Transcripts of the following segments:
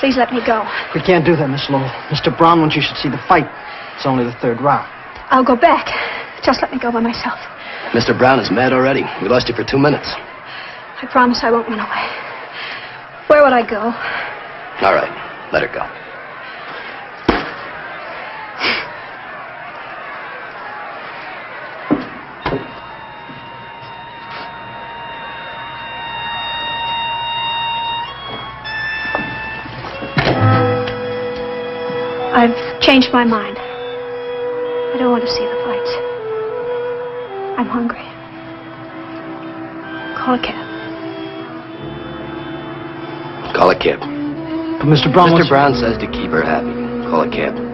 Please let me go. We can't do that, Miss Lowell. Mr. Brown wants you should see the fight. It's only the third round. I'll go back. Just let me go by myself. Mr. Brown is mad already. We lost you for 2 minutes. I promise I won't run away. Where would I go? All right, let her go. I've changed my mind. I don't want to see the fights. I'm hungry. Call a cab. Call a cab. But Mr. Brown Mr. Brown says to keep her happy. Call a cab.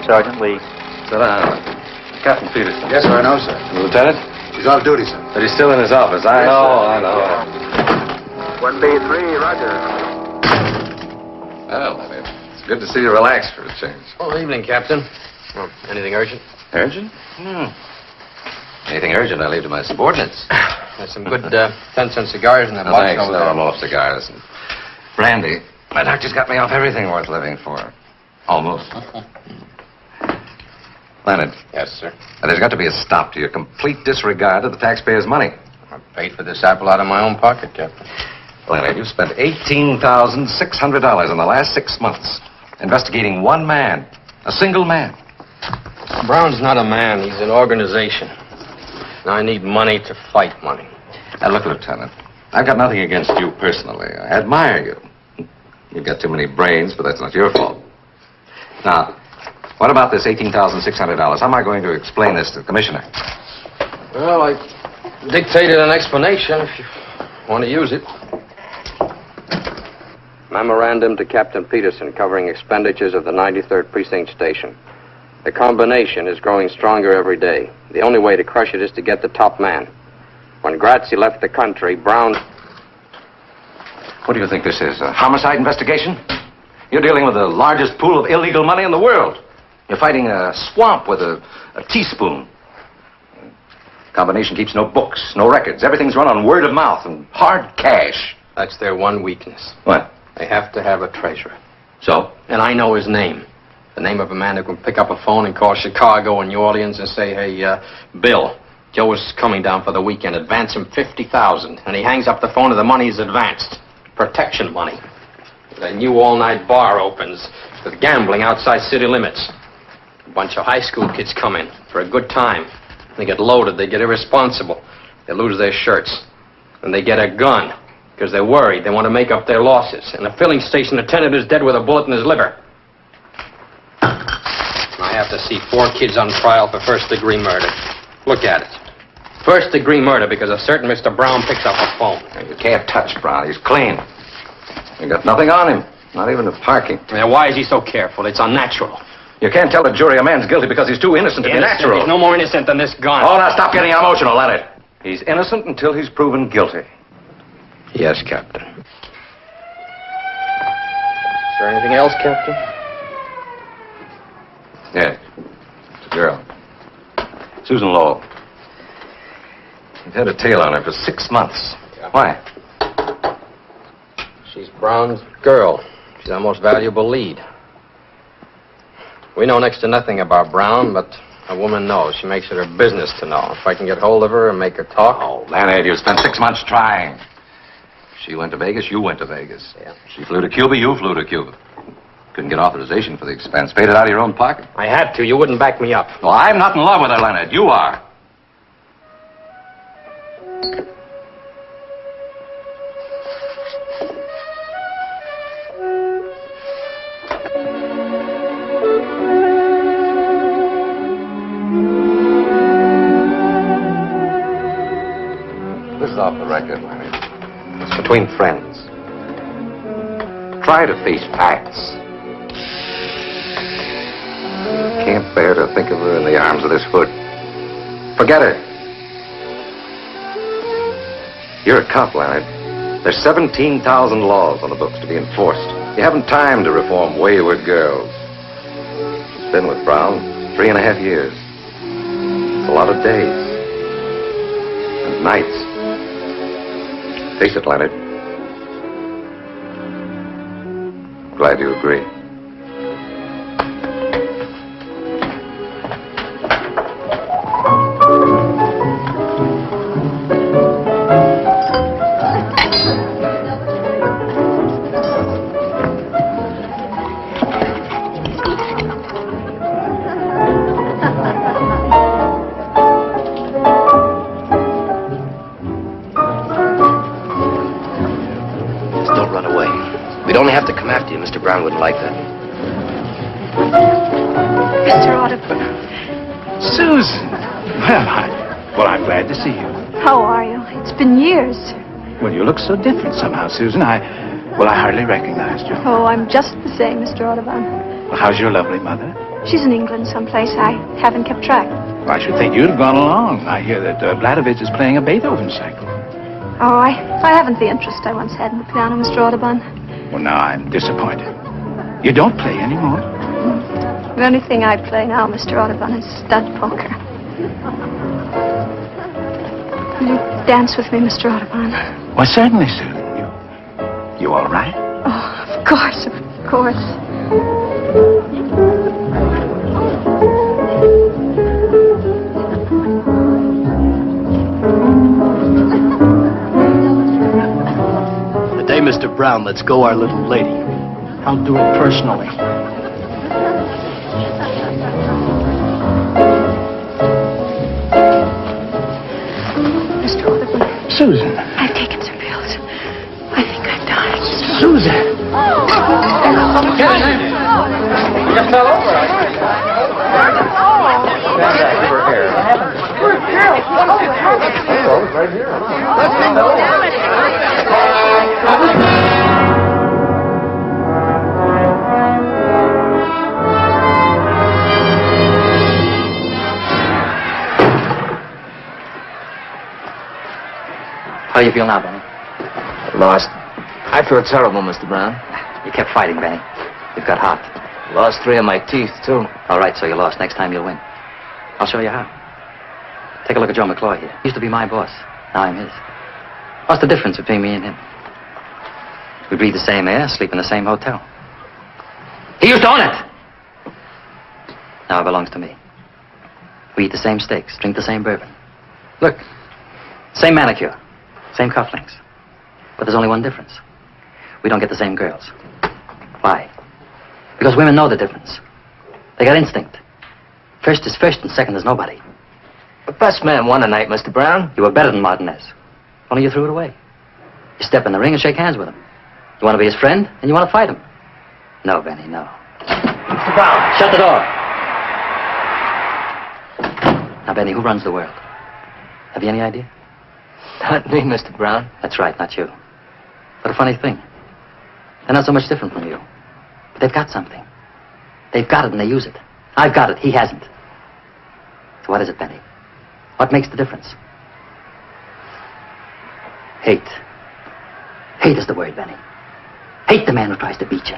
Sergeant Lee. Sit down. Captain Peterson. Yes, sir, I know, sir. The lieutenant? He's off duty, sir. But he's still in his office. I know. 1B3, roger. Well, I mean, it's good to see you relaxed for a change. Oh, evening, Captain. Oh, anything urgent? Urgent? Anything urgent, I leave to my subordinates. There's some good 10-cent cigars in that No, box thanks. over No, there. I'm off cigars. And brandy. My doctor's got me off everything worth living for. Almost. Leonard. Yes, sir. There's got to be a stop to your complete disregard of the taxpayers' money. I paid for this apple out of my own pocket, Captain. Leonard, you've spent $18,600 in the last 6 months investigating one man, a single man. Brown's not a man. He's an organization. And I need money to fight money. Now, look, Lieutenant, I've got nothing against you personally. I admire you. You've got too many brains, but that's not your fault. Now, what about this $18,600? How am I going to explain this to the commissioner? Well, I dictated an explanation if you want to use it. Memorandum to Captain Peterson covering expenditures of the 93rd Precinct Station. The combination is growing stronger every day. The only way to crush it is to get the top man. When Grazzi left the country, Brown... What do you think this is, a homicide investigation? You're dealing with the largest pool of illegal money in the world. You're fighting a swamp with a teaspoon. Combination keeps no books, no records. Everything's run on word of mouth and hard cash. That's their one weakness. What? They have to have a treasurer. So? And I know his name. The name of a man who can pick up a phone and call Chicago and New Orleans and say, hey, Bill, Joe is coming down for the weekend. Advance him $50,000. And he hangs up the phone and the money is advanced. Protection money. The new all-night bar opens with gambling outside city limits. A bunch of high school kids come in for a good time. They get loaded. They get irresponsible. They lose their shirts. And they get a gun because they're worried. They want to make up their losses. And the filling station attendant is dead with a bullet in his liver. I have to see 4 kids on trial for first-degree murder. Look at it. First-degree murder because a certain Mr. Brown picks up a phone. You can't touch Brown. He's clean. You got nothing on him. Not even the parking. Now, why is he so careful? It's unnatural. You can't tell the jury a man's guilty because he's too innocent to be natural. He's no more innocent than this gun. Oh, now stop getting emotional, Leonard. He's innocent until he's proven guilty. Yes, Captain. Is there anything else, Captain? Yes. It's a girl. Susan Lowell. We've had a tail on her for 6 months. Yeah. Why? She's Brown's girl. She's our most valuable lead. We know next to nothing about Brown, but a woman knows. She makes it her business to know. If I can get hold of her and make her talk... Oh, Leonard, you spent 6 months trying. She went to Vegas, you went to Vegas. Yeah. She flew to Cuba, you flew to Cuba. Couldn't get authorization for the expense. Paid it out of your own pocket. I had to. You wouldn't back me up. Well, I'm not in love with her, Leonard. You are. off the record, Lenny. It's between friends. Try to face facts. Can't bear to think of her in the arms of this hood. Forget her. You're a cop, Leonard. There's 17,000 laws on the books to be enforced. You haven't time to reform wayward girls. She's been with Brown 3.5 years. It's a lot of days. And nights. Face it, Leonard. Glad you agree. Mr. Brown wouldn't like that. Mr. Audubon. Susan! Well, I'm glad to see you. How are you? It's been years. Well, you look so different somehow, Susan. I hardly recognized you. Oh, I'm just the same, Mr. Audubon. Well, how's your lovely mother? She's in England someplace. I haven't kept track. Well, I should think you'd have gone along. I hear that Vladovich is playing a Beethoven cycle. Oh, I haven't the interest I once had in the piano, Mr. Audubon. Well, now I'm disappointed. You don't play anymore? The only thing I play now, Mr. Audubon, is stud poker. Will you dance with me, Mr. Audubon? Well, certainly, Susan. You all right? Oh, of course, of course. Mr. Brown, let's go our little lady. I'll do it personally. Mr. Audubon. Susan. I've taken some pills. I think I'm dying. Susan. You fell over. Right here. How do you feel now, Benny? Lost. I feel terrible, Mr. Brown. You kept fighting, Benny. You've got heart. Lost 3 of my teeth, too. All right, so you lost. Next time you'll win. I'll show you how. Take a look at Joe McCloy here. He used to be my boss. Now I'm his. What's the difference between me and him? We breathe the same air, sleep in the same hotel. He used to own it! Now it belongs to me. We eat the same steaks, drink the same bourbon. Look, same manicure, same cufflinks. But there's only one difference. We don't get the same girls. Why? Because women know the difference. They got instinct. First is first and second is nobody. The best man won tonight, Mr. Brown. You were better than Martinez. Only you threw it away. You step in the ring and shake hands with him. You want to be his friend and you want to fight him. No, Benny, no. Mr. Brown. Shut the door. Now, Benny, who runs the world? Have you any idea? Not me, Mr. Brown. That's right, not you. But a funny thing. They're not so much different from you. But they've got something. They've got it and they use it. I've got it, he hasn't. So what is it, Benny? What makes the difference? Hate. Hate is the word, Benny. Hate the man who tries to beat you.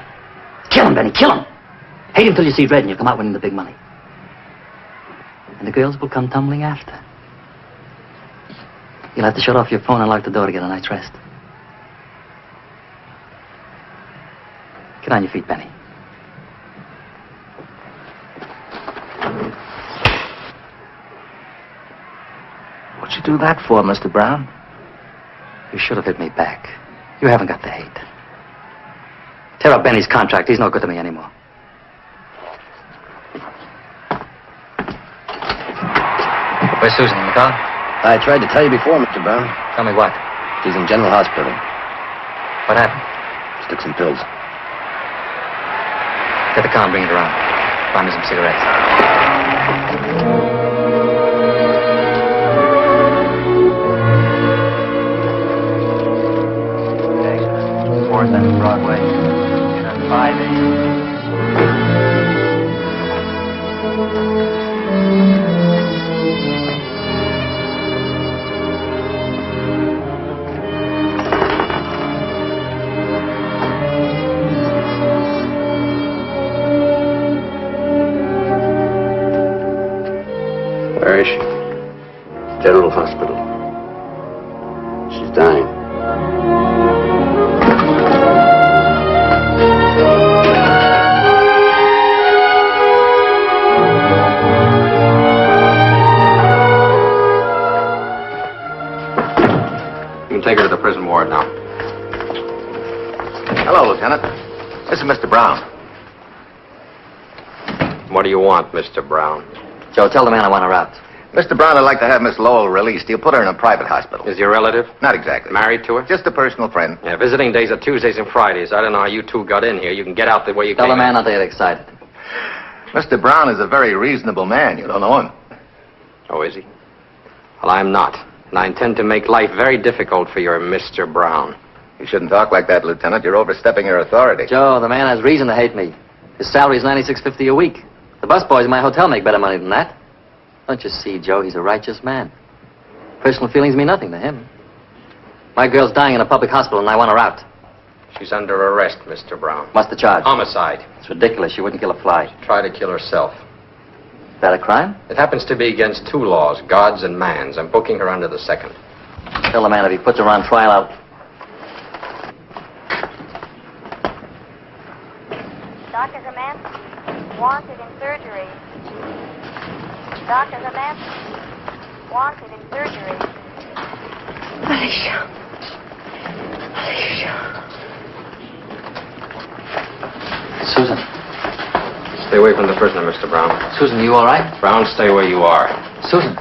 Kill him, Benny, kill him. Hate him till you see red and you come out winning the big money. And the girls will come tumbling after. You'll have to shut off your phone and lock the door to get a night's rest. Get on your feet, Benny. What'd you do that for, Mr. Brown? You should have hit me back. You haven't got the hate. Tear up Benny's contract. He's no good to me anymore. Where's Susan, in the car? I tried to tell you before, Mr. Brown. Tell me what? She's in General Hospital. What happened? She took some pills. Get the car and bring it around. Buy me some cigarettes. Where is she? General Hospital. She's dying. You can take her to the prison ward now. Hello, Lieutenant. This is Mr. Brown. What do you want, Mr. Brown? Joe, tell the man I want her out. Mr. Brown would like to have Miss Lowell released. He'll put her in a private hospital. Is your relative? Not exactly. Married to her? Just a personal friend. Yeah, visiting days are Tuesdays and Fridays. I don't know how you two got in here. You can get out the way you Tell came the man in. not to get excited. Mr. Brown is a very reasonable man. You don't know him. Oh, is he? Well, I'm not. And I intend to make life very difficult for your Mr. Brown. You shouldn't talk like that, Lieutenant. You're overstepping your authority. Joe, the man has reason to hate me. His salary's $96.50 a week. The busboys in my hotel make better money than that. Don't you see, Joe, he's a righteous man. Personal feelings mean nothing to him. My girl's dying in a public hospital, and I want her out. She's under arrest, Mr. Brown. What's the charge? Homicide. It's ridiculous. She wouldn't kill a fly. Try to kill herself. Is that a crime? It happens to be against two laws, God's and man's. I'm booking her under the second. Tell the man if he puts her on trial out. Dr. Herman, wanted in surgery. Dr. Herman, wanted in surgery. Alicia. Alicia. Susan. Stay away from the prisoner, Mr. Brown. Susan, you all right? Brown, stay where you are. Susan.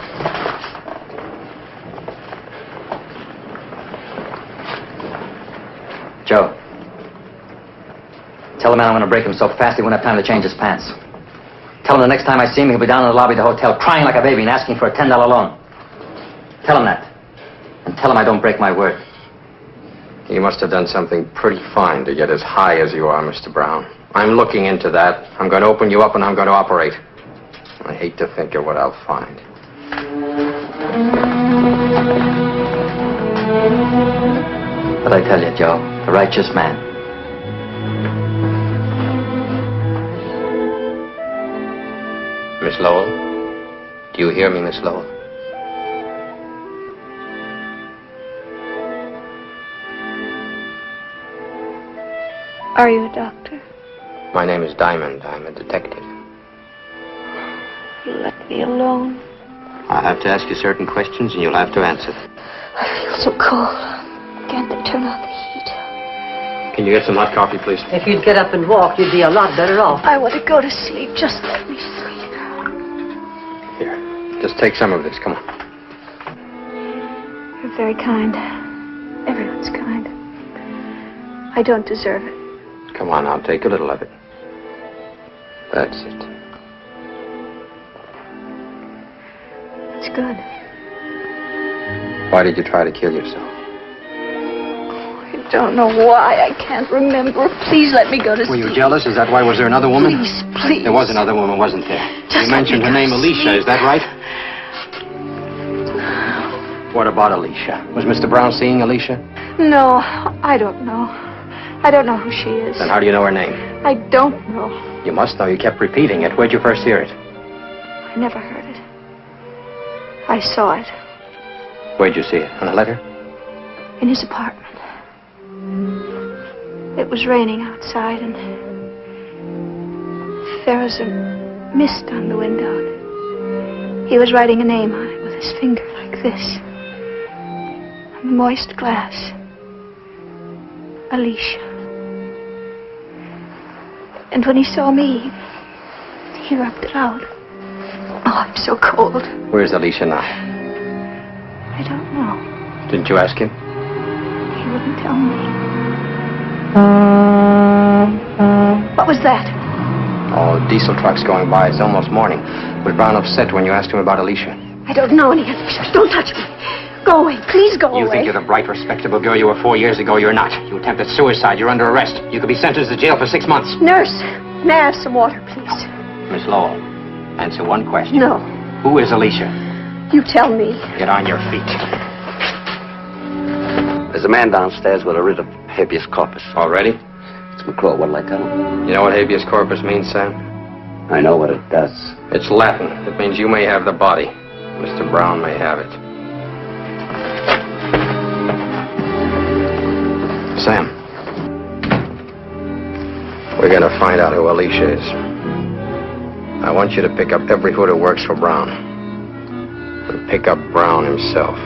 Joe. Tell the man I'm going to break him so fast he won't have time to change his pants. Tell him the next time I see him, he'll be down in the lobby of the hotel crying like a baby and asking for a $10 loan. Tell him that. And tell him I don't break my word. You must have done something pretty fine to get as high as you are, Mr. Brown. I'm looking into that. I'm going to open you up and I'm going to operate. I hate to think of what I'll find. But I tell you, Joe, a righteous man. Miss Lowell? Do you hear me, Miss Lowell? Are you a doctor? My name is Diamond. I'm a detective. Let me alone. I'll have to ask you certain questions and you'll have to answer them. I feel so cold. Can't they turn on the heat? Can you get some hot coffee, please? If you'd get up and walk, you'd be a lot better off. I want to go to sleep. Just let me sleep. Here, just take some of this. Come on. You're very kind. Everyone's kind. I don't deserve it. Come on, I'll take a little of it. That's it. It's good. Why did you try to kill yourself? I don't know why. I can't remember. Please let me go to Were sleep. you jealous? Is that why? Was there another woman? Please, please. There was another woman, wasn't there? Just you mentioned her name, Alicia. sleep. Is that right? What about Alicia? Was Mr. Brown seeing Alicia? No, I don't know. I don't know who she is. Then how do you know her name? I don't know. You must know. You kept repeating it. Where'd you first hear it? I never heard it. I saw it Where'd you see it? On a letter? in his apartment. It was raining outside, and there was a mist on the window. He was writing a name on it with his finger like this. On the moist glass. Alicia. And when he saw me, he rubbed it out. Oh, I'm so cold. Where's Alicia now? I don't know. Didn't you ask him? He wouldn't tell me. What was that? Oh, diesel truck's going by. It's almost morning. Was Brown upset when you asked him about Alicia? I don't know any Alicia. Don't touch me. Go away. Please go away. You think you're the bright, respectable girl you were 4 years ago. You're not. You attempted suicide. You're under arrest. You could be sentenced to jail for 6 months. Nurse, may I have some water, please? Miss Lowell, answer one question. No. Who is Alicia? You tell me. Get on your feet. There's a man downstairs with a writ of habeas corpus. Already? It's McClure. What'll I tell him? You know what habeas corpus means, Sam? I know what it does. It's Latin. It means you may have the body. Mr. Brown may have it. Sam, we're going to find out who Alicia is. I want you to pick up every hood who works for Brown. And pick up Brown himself.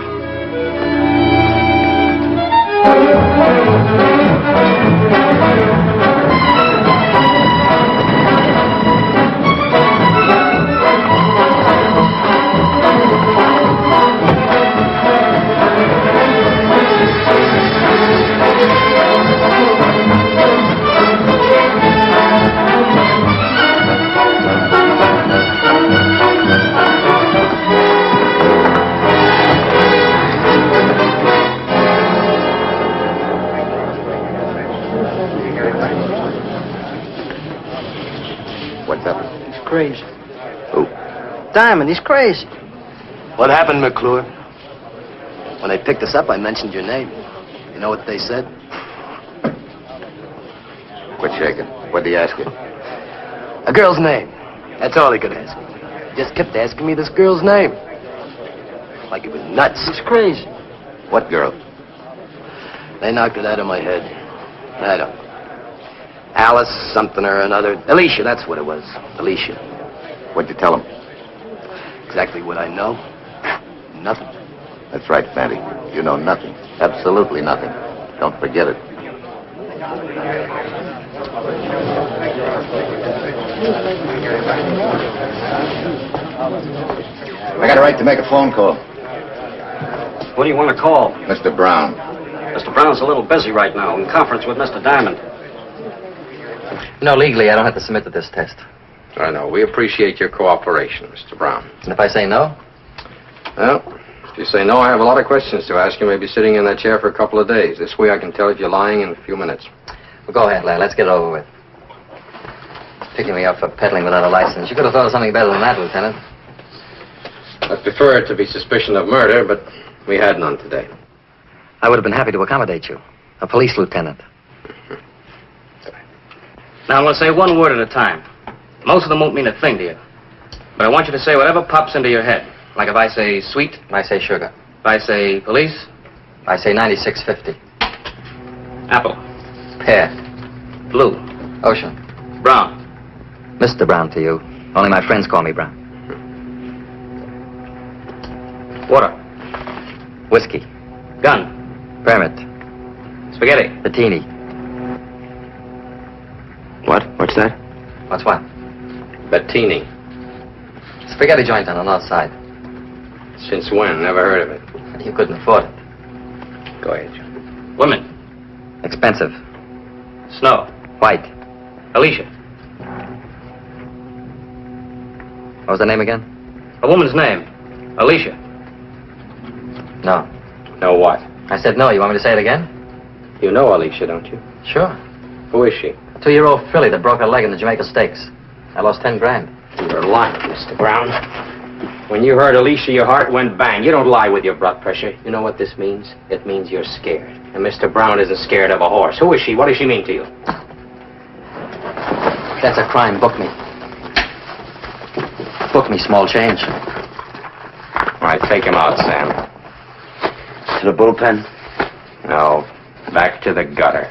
What's up? He's crazy. Who? Diamond, he's crazy. What happened, McClure? When they picked us up, I mentioned your name. You know what they said? Quit shaking. What'd he ask you? A girl's name. That's all he could ask me. He just kept asking me this girl's name. Like it was nuts. He's crazy. What girl? They knocked it out of my head. I don't know. Alice something or another. Alicia, that's what it was. Alicia. What'd you tell him? Exactly what I know. Nothing. That's right, Fanny. You know nothing. Absolutely nothing. Don't forget it. I got a right to make a phone call. What do you want to call? Mr. Brown. Mr. Brown's a little busy right now in conference with Mr. Diamond. You know, legally, I don't have to submit to this test. I know. We appreciate your cooperation, Mr. Brown. And if I say no? Well, if you say no, I have a lot of questions to ask you. Maybe sitting in that chair for a couple of days. This way I can tell if you're lying in a few minutes. Well, go ahead, lad. Let's get it over with. Picking me up for peddling without a license. You could have thought of something better than that, Lieutenant. I'd prefer it to be suspicion of murder, but we had none today. I would have been happy to accommodate you. A police lieutenant. Now, I'm going to say one word at a time. Most of them won't mean a thing to you. But I want you to say whatever pops into your head. Like if I say sweet. I say sugar. If I say police. I say 9650. Apple. Pear. Blue. Ocean. Brown. Mr. Brown to you. Only my friends call me Brown. Water. Whiskey. Gun. Permit. Spaghetti. Bettini. What? What's that? What's what? Bettini. Spaghetti joint on the north side. Since when? Never heard of it. You couldn't afford it. Go ahead, John. Women. Expensive. Snow. White. Alicia. What was the name again? A woman's name. Alicia. No. No what? I said no. You want me to say it again? You know Alicia, don't you? Sure. Who is she? A 2-year-old filly that broke her leg in the Jamaica Stakes. I lost 10 grand. You're lying, Mr. Brown. When you heard Alicia, your heart went bang. You don't lie with your blood pressure. You know what this means? It means you're scared. And Mr. Brown isn't scared of a horse. Who is she? What does she mean to you? That's a crime. Book me. Book me, small change. All right, take him out, Sam. To the bullpen? No, back to the gutter.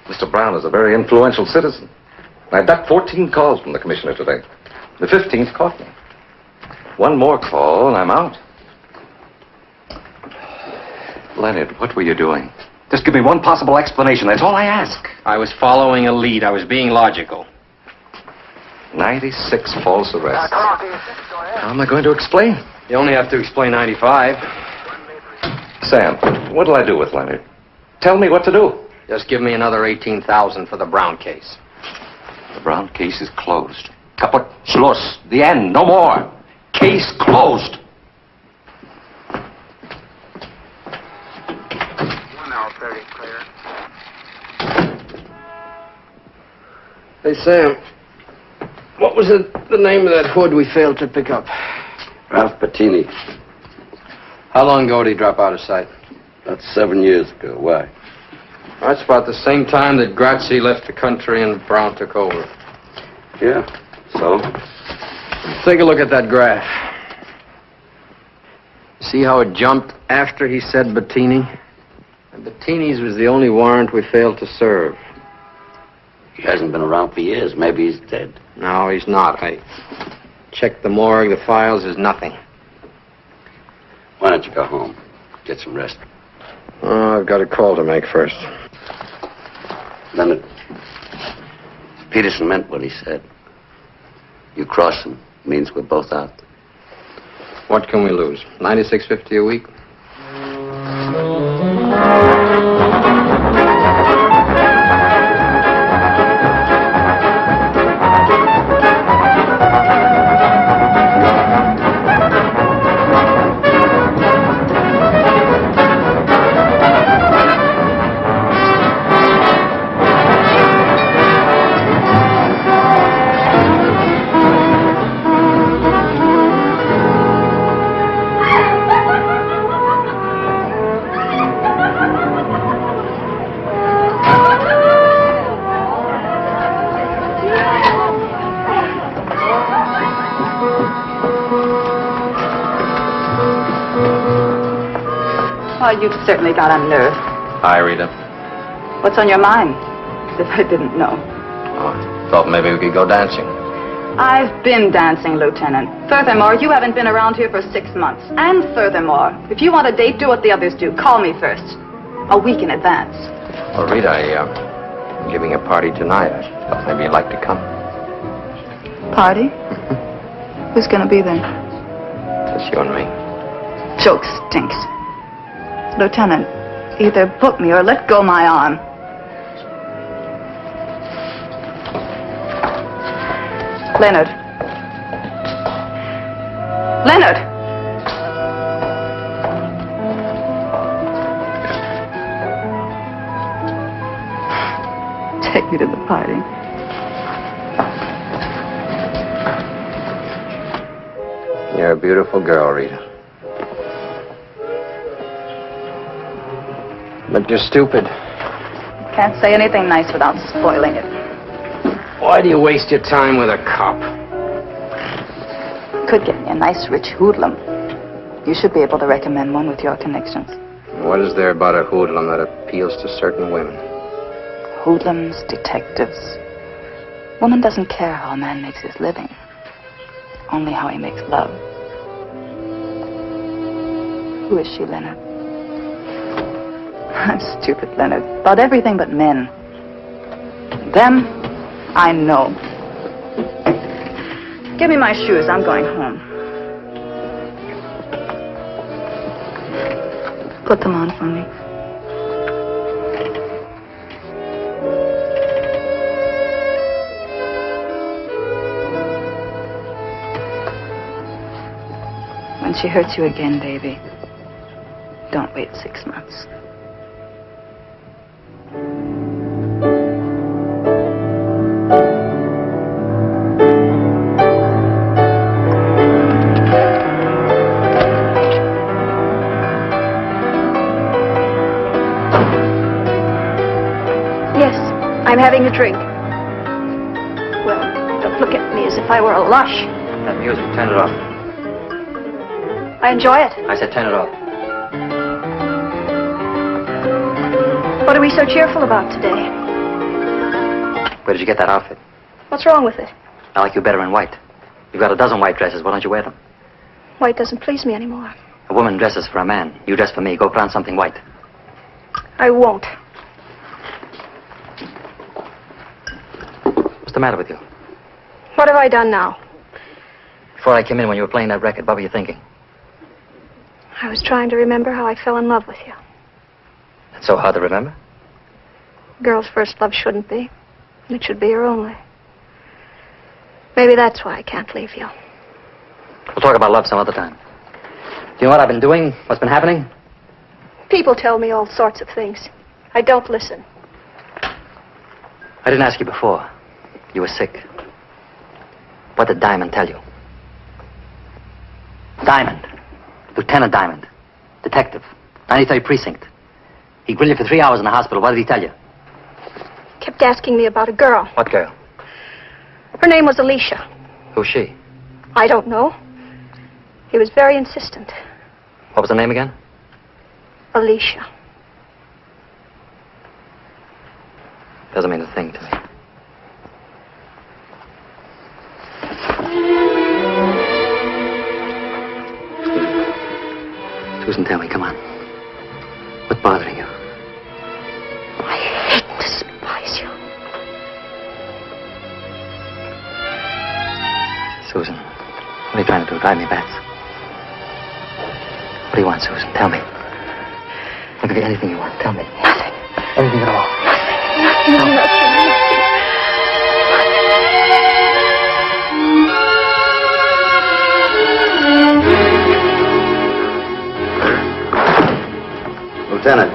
Mr. Brown is a very influential citizen. I ducked 14 calls from the commissioner today. The 15th caught me. One more call and I'm out. Leonard, what were you doing? Just give me one possible explanation. That's all I ask. I was following a lead. I was being logical. 96 false arrests. How am I going to explain? You only have to explain 95. Sam, what'll I do with Leonard? Tell me what to do. Just give me another $18,000 for the Brown case. The Brown case is closed. Kaput, Schluss. The end. No more. Case closed. Hey, Sam. What was the name of that hood we failed to pick up? Ralph Bettini. How long ago did he drop out of sight? About 7 years ago. Why? That's about the same time that Grazzi left the country and Brown took over. Yeah. So? Take a look at that graph. See how it jumped after he said Bettini? And Bettini's was the only warrant we failed to serve. He hasn't been around for years. Maybe he's dead. No, he's not. I checked the morgue, the files, there's nothing. Why don't you go home? Get some rest. Oh, I've got a call to make first. Leonard, Peterson meant what he said. You cross him, means we're both out. What can we lose? $96.50 a week? Well, you've certainly got a nerve. Hi, Rita. What's on your mind? As if I didn't know. Oh, thought maybe we could go dancing. I've been dancing, Lieutenant. Furthermore, you haven't been around here for 6 months. And furthermore, if you want a date, do what the others do. Call me first. A week in advance. Well, Rita, I'm giving a party tonight. I thought maybe you'd like to come. Party? Who's gonna be there? Just you and me. Joke stinks. Lieutenant, either book me or let go my arm. Leonard. Leonard! Take me to the party. You're a beautiful girl, Rita. But you're stupid. Can't say anything nice without spoiling it. Why do you waste your time with a cop? Could get me a nice rich hoodlum. You should be able to recommend one with your connections. What is there about a hoodlum that appeals to certain women? Hoodlums, detectives. Woman doesn't care how a man makes his living. Only how he makes love. Who is she, Leonard? I'm stupid, Leonard. About everything but men. Them, I know. Give me my shoes. I'm going home. Put them on for me. When she hurts you again, baby, don't wait 6 months. I'm having a drink. Well, don't look at me as if I were a lush. That music, turn it off. I enjoy it. I said turn it off. What are we so cheerful about today? Where did you get that outfit? What's wrong with it? I like you better in white. You've got a dozen white dresses. Why don't you wear them? White doesn't please me anymore. A woman dresses for a man. You dress for me. Go put on something white. I won't. What's the matter with you? What have I done now? Before I came in when you were playing that record, what were you thinking? I was trying to remember how I fell in love with you. That's so hard to remember. Girl's first love shouldn't be. It should be your only. Maybe that's why I can't leave you. We'll talk about love some other time. Do you know what I've been doing? What's been happening? People tell me all sorts of things. I don't listen. I didn't ask you before. You were sick. What did Diamond tell you? Diamond. Lieutenant Diamond. Detective. 93rd Precinct. He grilled you for 3 hours in the hospital. What did he tell you? Kept asking me about a girl. What girl? Her name was Alicia. Who's she? I don't know. He was very insistent. What was her name again? Alicia. Doesn't mean a thing to me. Susan, tell me, come on. What's bothering you? I hate and despise you. Susan, what are you trying to do? Drive me bats? What do you want, Susan? Tell me. I'll give you anything you want. Tell me. Nothing. Anything at all. Nothing. Lieutenant,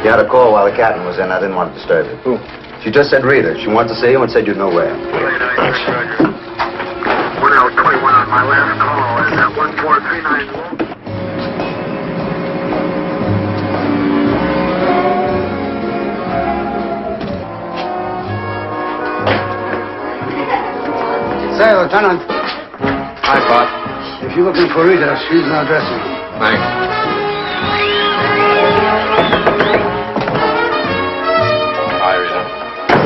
you had a call while the captain was in. I didn't want to disturb you. Who? She just said Rita. She wanted to see you and said you'd know where. 1021 on my last call. Is that 14391? Say, Lieutenant. Hi, Pop. If you're looking for Rita, she's in our dressing room. Thanks. Hi, Rita.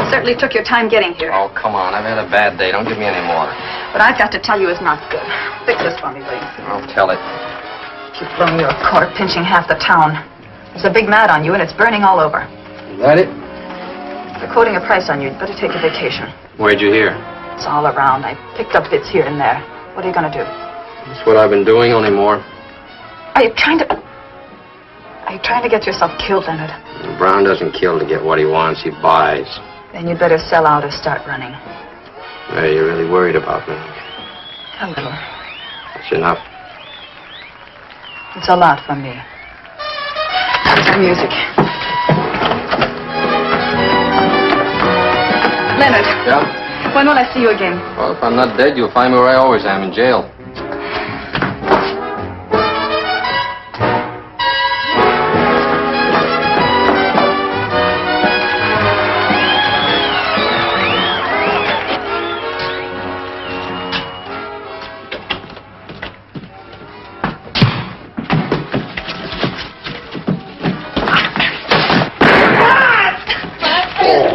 Certainly took your time getting here. Oh, come on. I've had a bad day. Don't give me any more. What I've got to tell you is not good. Fix this for me, please. I'll tell it. You've blown your cork, pinching half the town. There's a big mat on you, and it's burning all over. Is that it? They're quoting a price on you. You'd better take a vacation. Where'd you hear? It's all around. I picked up bits here and there. What are you going to do? That's what I've been doing, only more. Are you trying to get yourself killed, Leonard? Brown doesn't kill to get what he wants. He buys. Then you'd better sell out or start running. Hey, you're really worried about me. A little. That's enough. It's a lot from me. Here's the music. Leonard. Yeah? When will I see you again? Well, if I'm not dead, you'll find me where I always am, in jail.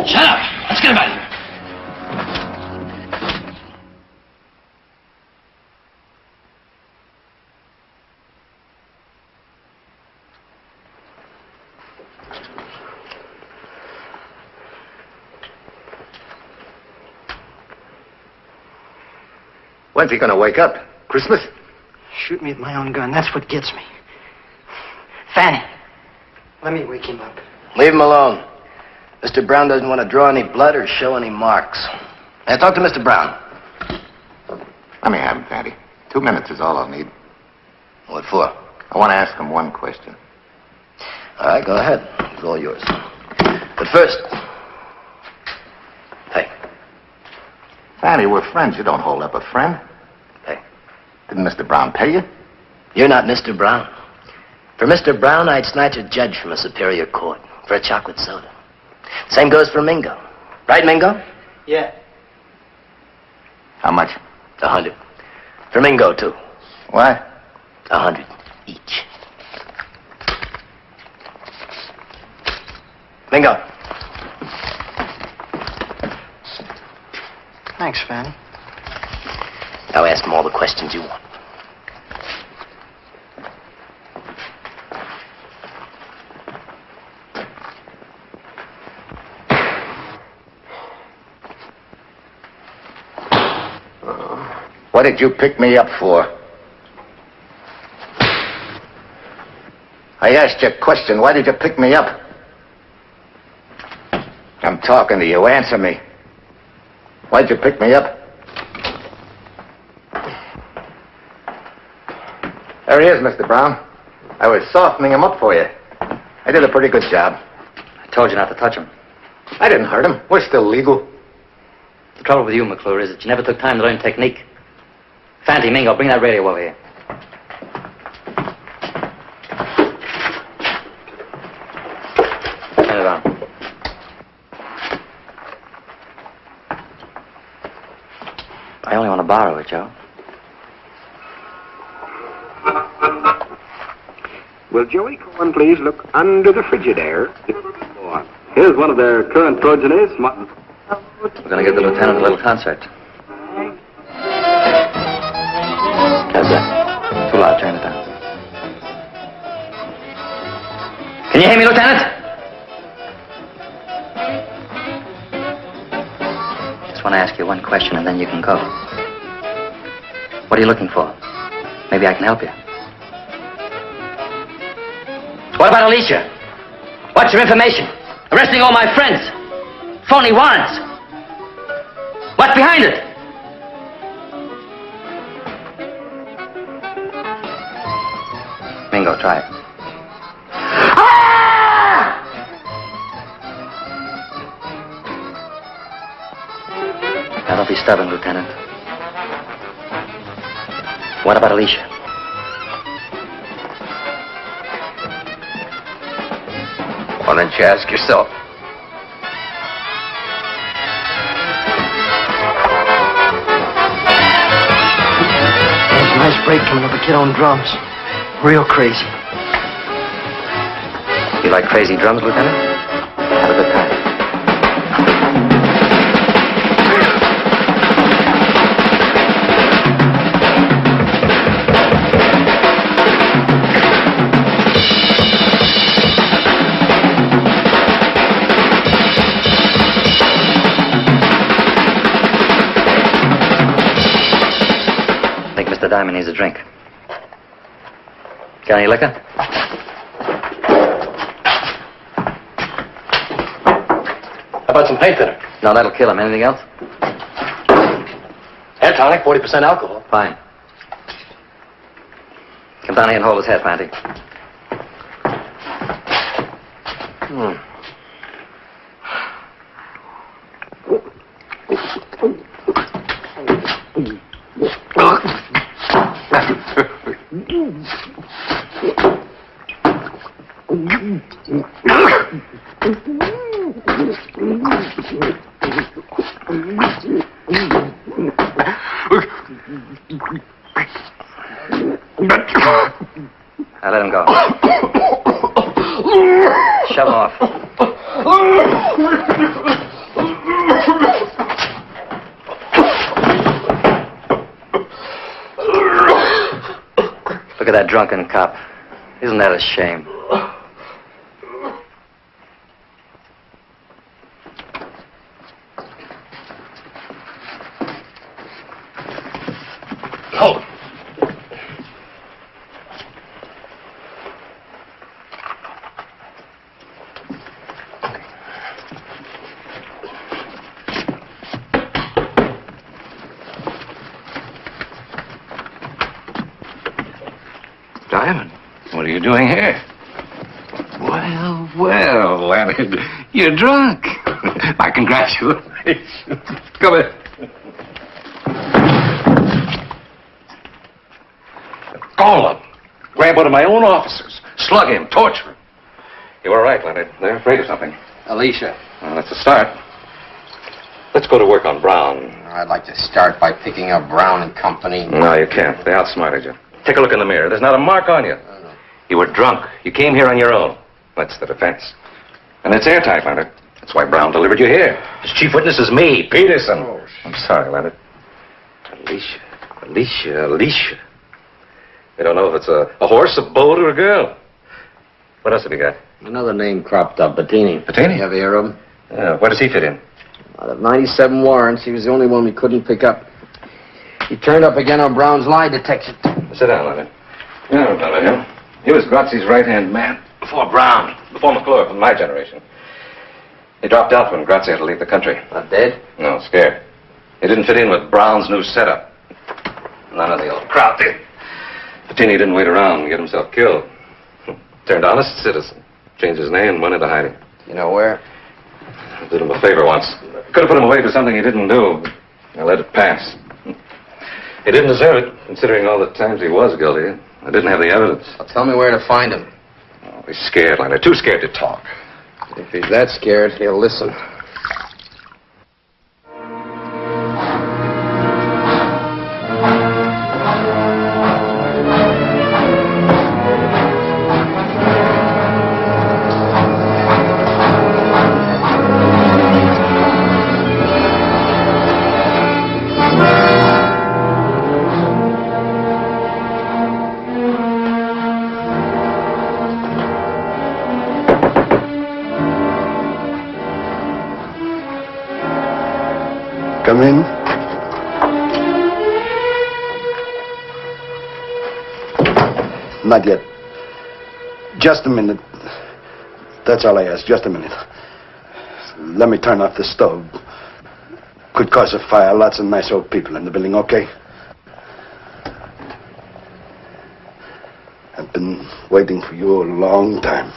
Shut up! Let's get him out of here. When's he gonna wake up? Christmas? Shoot me with my own gun. That's what gets me. Fanny, let me wake him up. Leave him alone. Mr. Brown doesn't want to draw any blood or show any marks. Now, talk to Mr. Brown. Let me have him, Fatty. 2 minutes is all I'll need. What for? I want to ask him one question. All right, go ahead. It's all yours. But first... Hey. Fatty, we're friends. You don't hold up a friend. Hey. Didn't Mr. Brown pay you? You're not Mr. Brown. For Mr. Brown, I'd snatch a judge from a superior court for a chocolate soda. Same goes for Mingo. Right, Mingo? Yeah. How much? 100. For Mingo, too. What? 100 each. Mingo. Thanks, Fanny. Now ask him all the questions you want. What did you pick me up for? I asked you a question. Why did you pick me up? I'm talking to you. Answer me. Why'd you pick me up? There he is, Mr. Brown. I was softening him up for you. I did a pretty good job. I told you not to touch him. I didn't hurt him. We're still legal. The trouble with you, McClure, is that you never took time to learn technique. Fanty, Mingo, bring that radio over here. Turn it on. I only want to borrow it, Joe. Will Joey Cohen please look under the Frigidaire? Here's one of their current progenies. We're going to give the lieutenant a little concert. How's that? Too loud. Turn it down. Can you hear me, Lieutenant? Just want to ask you one question, and then you can go. What are you looking for? Maybe I can help you. What about Alicia? What's your information? Arresting all my friends. Phony warrants. What's behind it? Mingo, try it. Now, don't be stubborn, Lieutenant. What about Alicia? Why don't you ask yourself? There's a nice break coming up a kid on drums. Real crazy. You like crazy drums, Lieutenant? Have a good time. Mr. Diamond needs a drink. Got any liquor? How about some paint thinner? No, that'll kill him. Anything else? Hair tonic, 40% alcohol. Fine. Come down here and hold his head, Fanty. Now let him go. Shove him off. Look at that drunken cop. Isn't that a shame? Hold. Diamond, what are you doing here? Well, well, Leonard, you're drunk. My congratulations. Come in. Call him. Grab one of my own officers. Slug him. Torture him. You were right, Leonard. They're afraid of something. Alicia. Well, that's a start. Let's go to work on Brown. I'd like to start by picking up Brown and Company. No, you can't. They outsmarted you. Take a look in the mirror. There's not a mark on you. You were drunk. You came here on your own. That's the defense. And it's airtight, Leonard. That's why Brown delivered you here. His chief witness is me, Peterson. Oh, I'm sorry, Leonard. Alicia. They don't know if it's a horse, a boat, or a girl. What else have you got? Another name cropped up, Bettini. Bettini? You ever hear of him? Yeah, where does he fit in? Out of 97 warrants, he was the only one we couldn't pick up. He turned up again on Brown's lie detection. Sit down, Leonard. You know about him. He was Grazzi's right-hand man before Brown, before McClure from my generation. He dropped out when Grazzi had to leave the country. Not dead? No, scared. He didn't fit in with Brown's new setup. None of the old crowd did. Bettini didn't wait around and get himself killed. Turned honest citizen. Changed his name and went into hiding. You know where? I did him a favor once. Could have put him away for something he didn't do, but I let it pass. He didn't deserve it, considering all the times he was guilty. I didn't have the evidence. Well, tell me where to find him. Oh, he's scared, Leonard. Too scared to talk. If he's that scared, he'll listen. Come in. Not yet. Just a minute. That's all I ask. Just a minute. Let me turn off the stove. Could cause a fire. Lots of nice old people in the building, okay? I've been waiting for you a long time.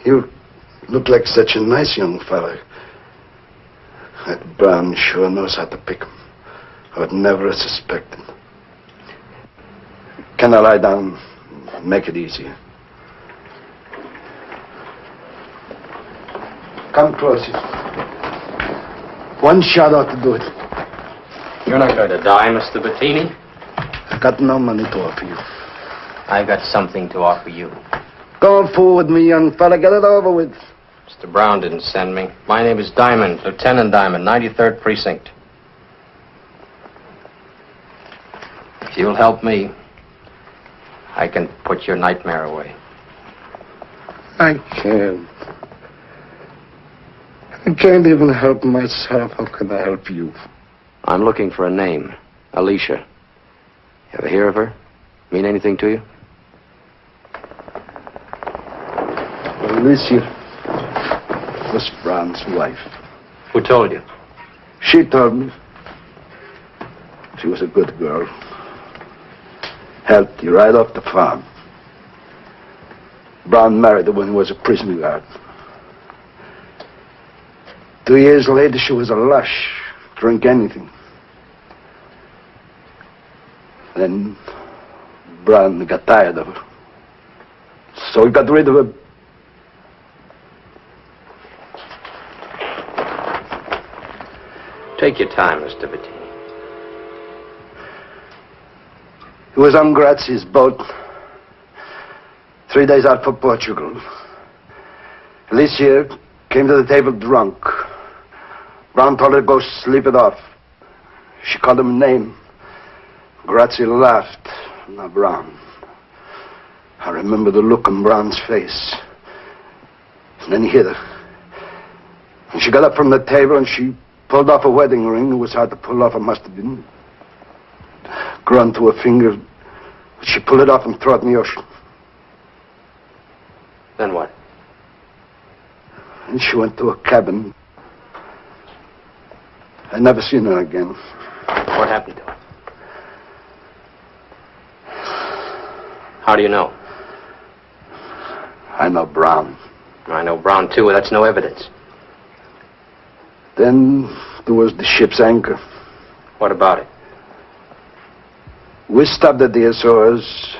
You look like such a nice young fella. That Brown sure knows how to pick him. I would never have suspected. Can I lie down? Make it easier. Come closer. One shot ought to do it. You're not going to die, Mr. Bettini. I got no money to offer you. I've got something to offer you. Go forward, me young fella. Get it over with. Mr. Brown didn't send me. My name is Diamond, Lieutenant Diamond, 93rd Precinct. If you'll help me, I can put your nightmare away. I can't. I can't even help myself. How can I help you? I'm looking for a name. Alicia. You ever hear of her? Mean anything to you? Alicia was Brown's wife. Who told you? She told me. She was a good girl. Helped you right off the farm. Brown married her when he was a prison guard. 2 years later, she was a lush. Drink anything. Then Brown got tired of her. So he got rid of her. Take your time, Mr. Bettini. He was on Grazi's boat. 3 days out for Portugal. Alicia came to the table drunk. Brown told her to go sleep it off. She called him a name. Grazzi laughed. Now Brown. I remember the look on Brown's face. And then he hit her. And she got up from the table and she pulled off a wedding ring. It was hard to pull off. It must have been grown to her finger. She pulled it off and threw it in the ocean. Then what? And she went to a cabin. I never seen her again. What happened to her? How do you know? I know Brown. I know Brown, too. That's no evidence. Then there was the ship's anchor. What about it? We stopped at the Azores.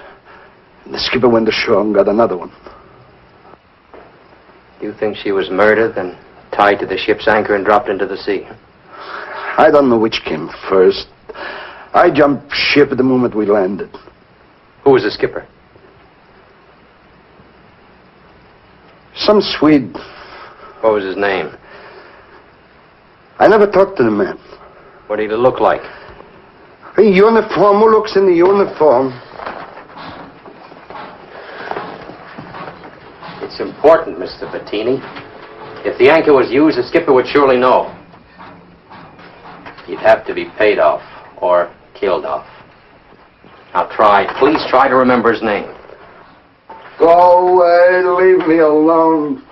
And the skipper went ashore and got another one. You think she was murdered, then tied to the ship's anchor and dropped into the sea? I don't know which came first. I jumped ship at the moment we landed. Who was the skipper? Some Swede. What was his name? I never talked to the man. What did he look like? A uniform. Who looks in the uniform? It's important, Mr. Bettini. If the anchor was used, the skipper would surely know. He'd have to be paid off or killed off. Now please try to remember his name. Go away, leave me alone.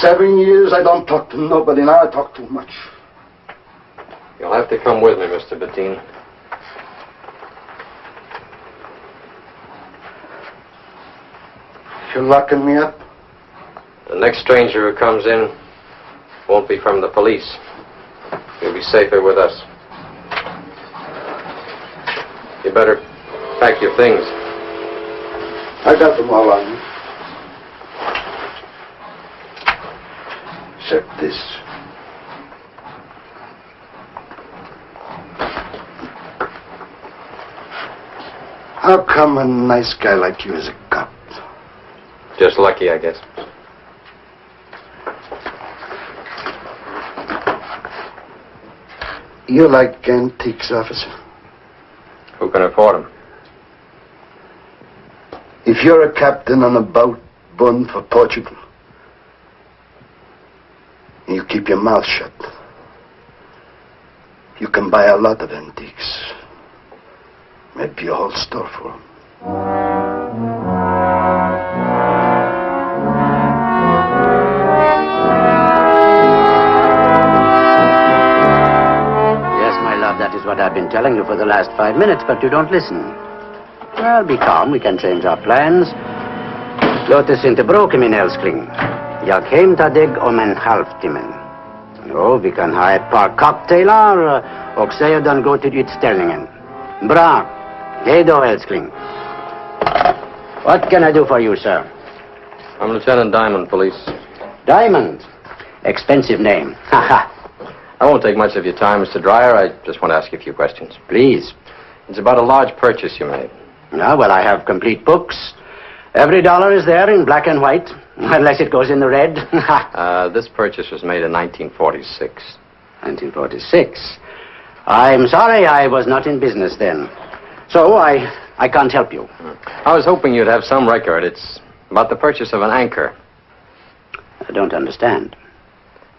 7 years I don't talk to nobody. Now I talk too much. You'll have to come with me, Mr. Bettini. You're locking me up? The next stranger who comes in won't be from the police. You'll be safer with us. You better pack your things. I got them all on me. Except this. How come a nice guy like you is a cop? Just lucky, I guess. You like antiques, officer? Who can afford them? If you're a captain on a boat bound for Portugal, you keep your mouth shut. You can buy a lot of antiques. Maybe a whole store full. Yes, my love, that is what I've been telling you for the last 5 minutes, but you don't listen. Well, be calm. We can change our plans. Låt oss inte bråka, min älskling. Jag hämtar om en halvtimme. Jo, vi kan ha ett par cocktailar och sedan gå till utställningen. Bra. Hej då, älskling. What can I do for you, sir? I'm Lieutenant Diamond, police. Diamond. Expensive name. I won't take much of your time, Mr. Dreyer. I just want to ask you a few questions. Please. It's about a large purchase you made. Well, I have complete books. Every dollar is there in black and white, unless it goes in the red. This purchase was made in 1946. 1946? I'm sorry, I was not in business then. So, I can't help you. I was hoping you'd have some record. It's about the purchase of an anchor. I don't understand.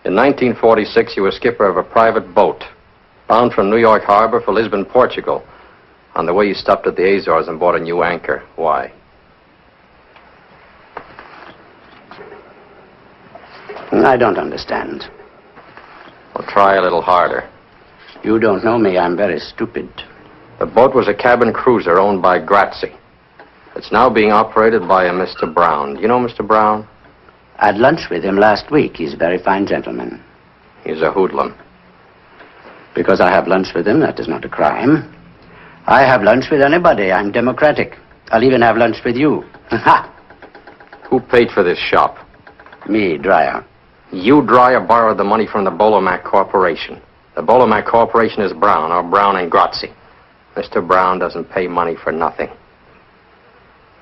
In 1946, you were skipper of a private boat, bound from New York Harbor for Lisbon, Portugal. On the way, you stopped at the Azores and bought a new anchor. Why? I don't understand. Well, try a little harder. You don't know me. I'm very stupid. The boat was a cabin cruiser owned by Grazzi. It's now being operated by a Mr. Brown. Do you know Mr. Brown? I had lunch with him last week. He's a very fine gentleman. He's a hoodlum. Because I have lunch with him, that is not a crime. I have lunch with anybody. I'm democratic. I'll even have lunch with you. Who paid for this shop? Me, Dreyer. You, Dreyer, borrowed the money from the Bolomac Corporation. The Bolomac Corporation is Brown, or Brown and Grazzi. Mr. Brown doesn't pay money for nothing.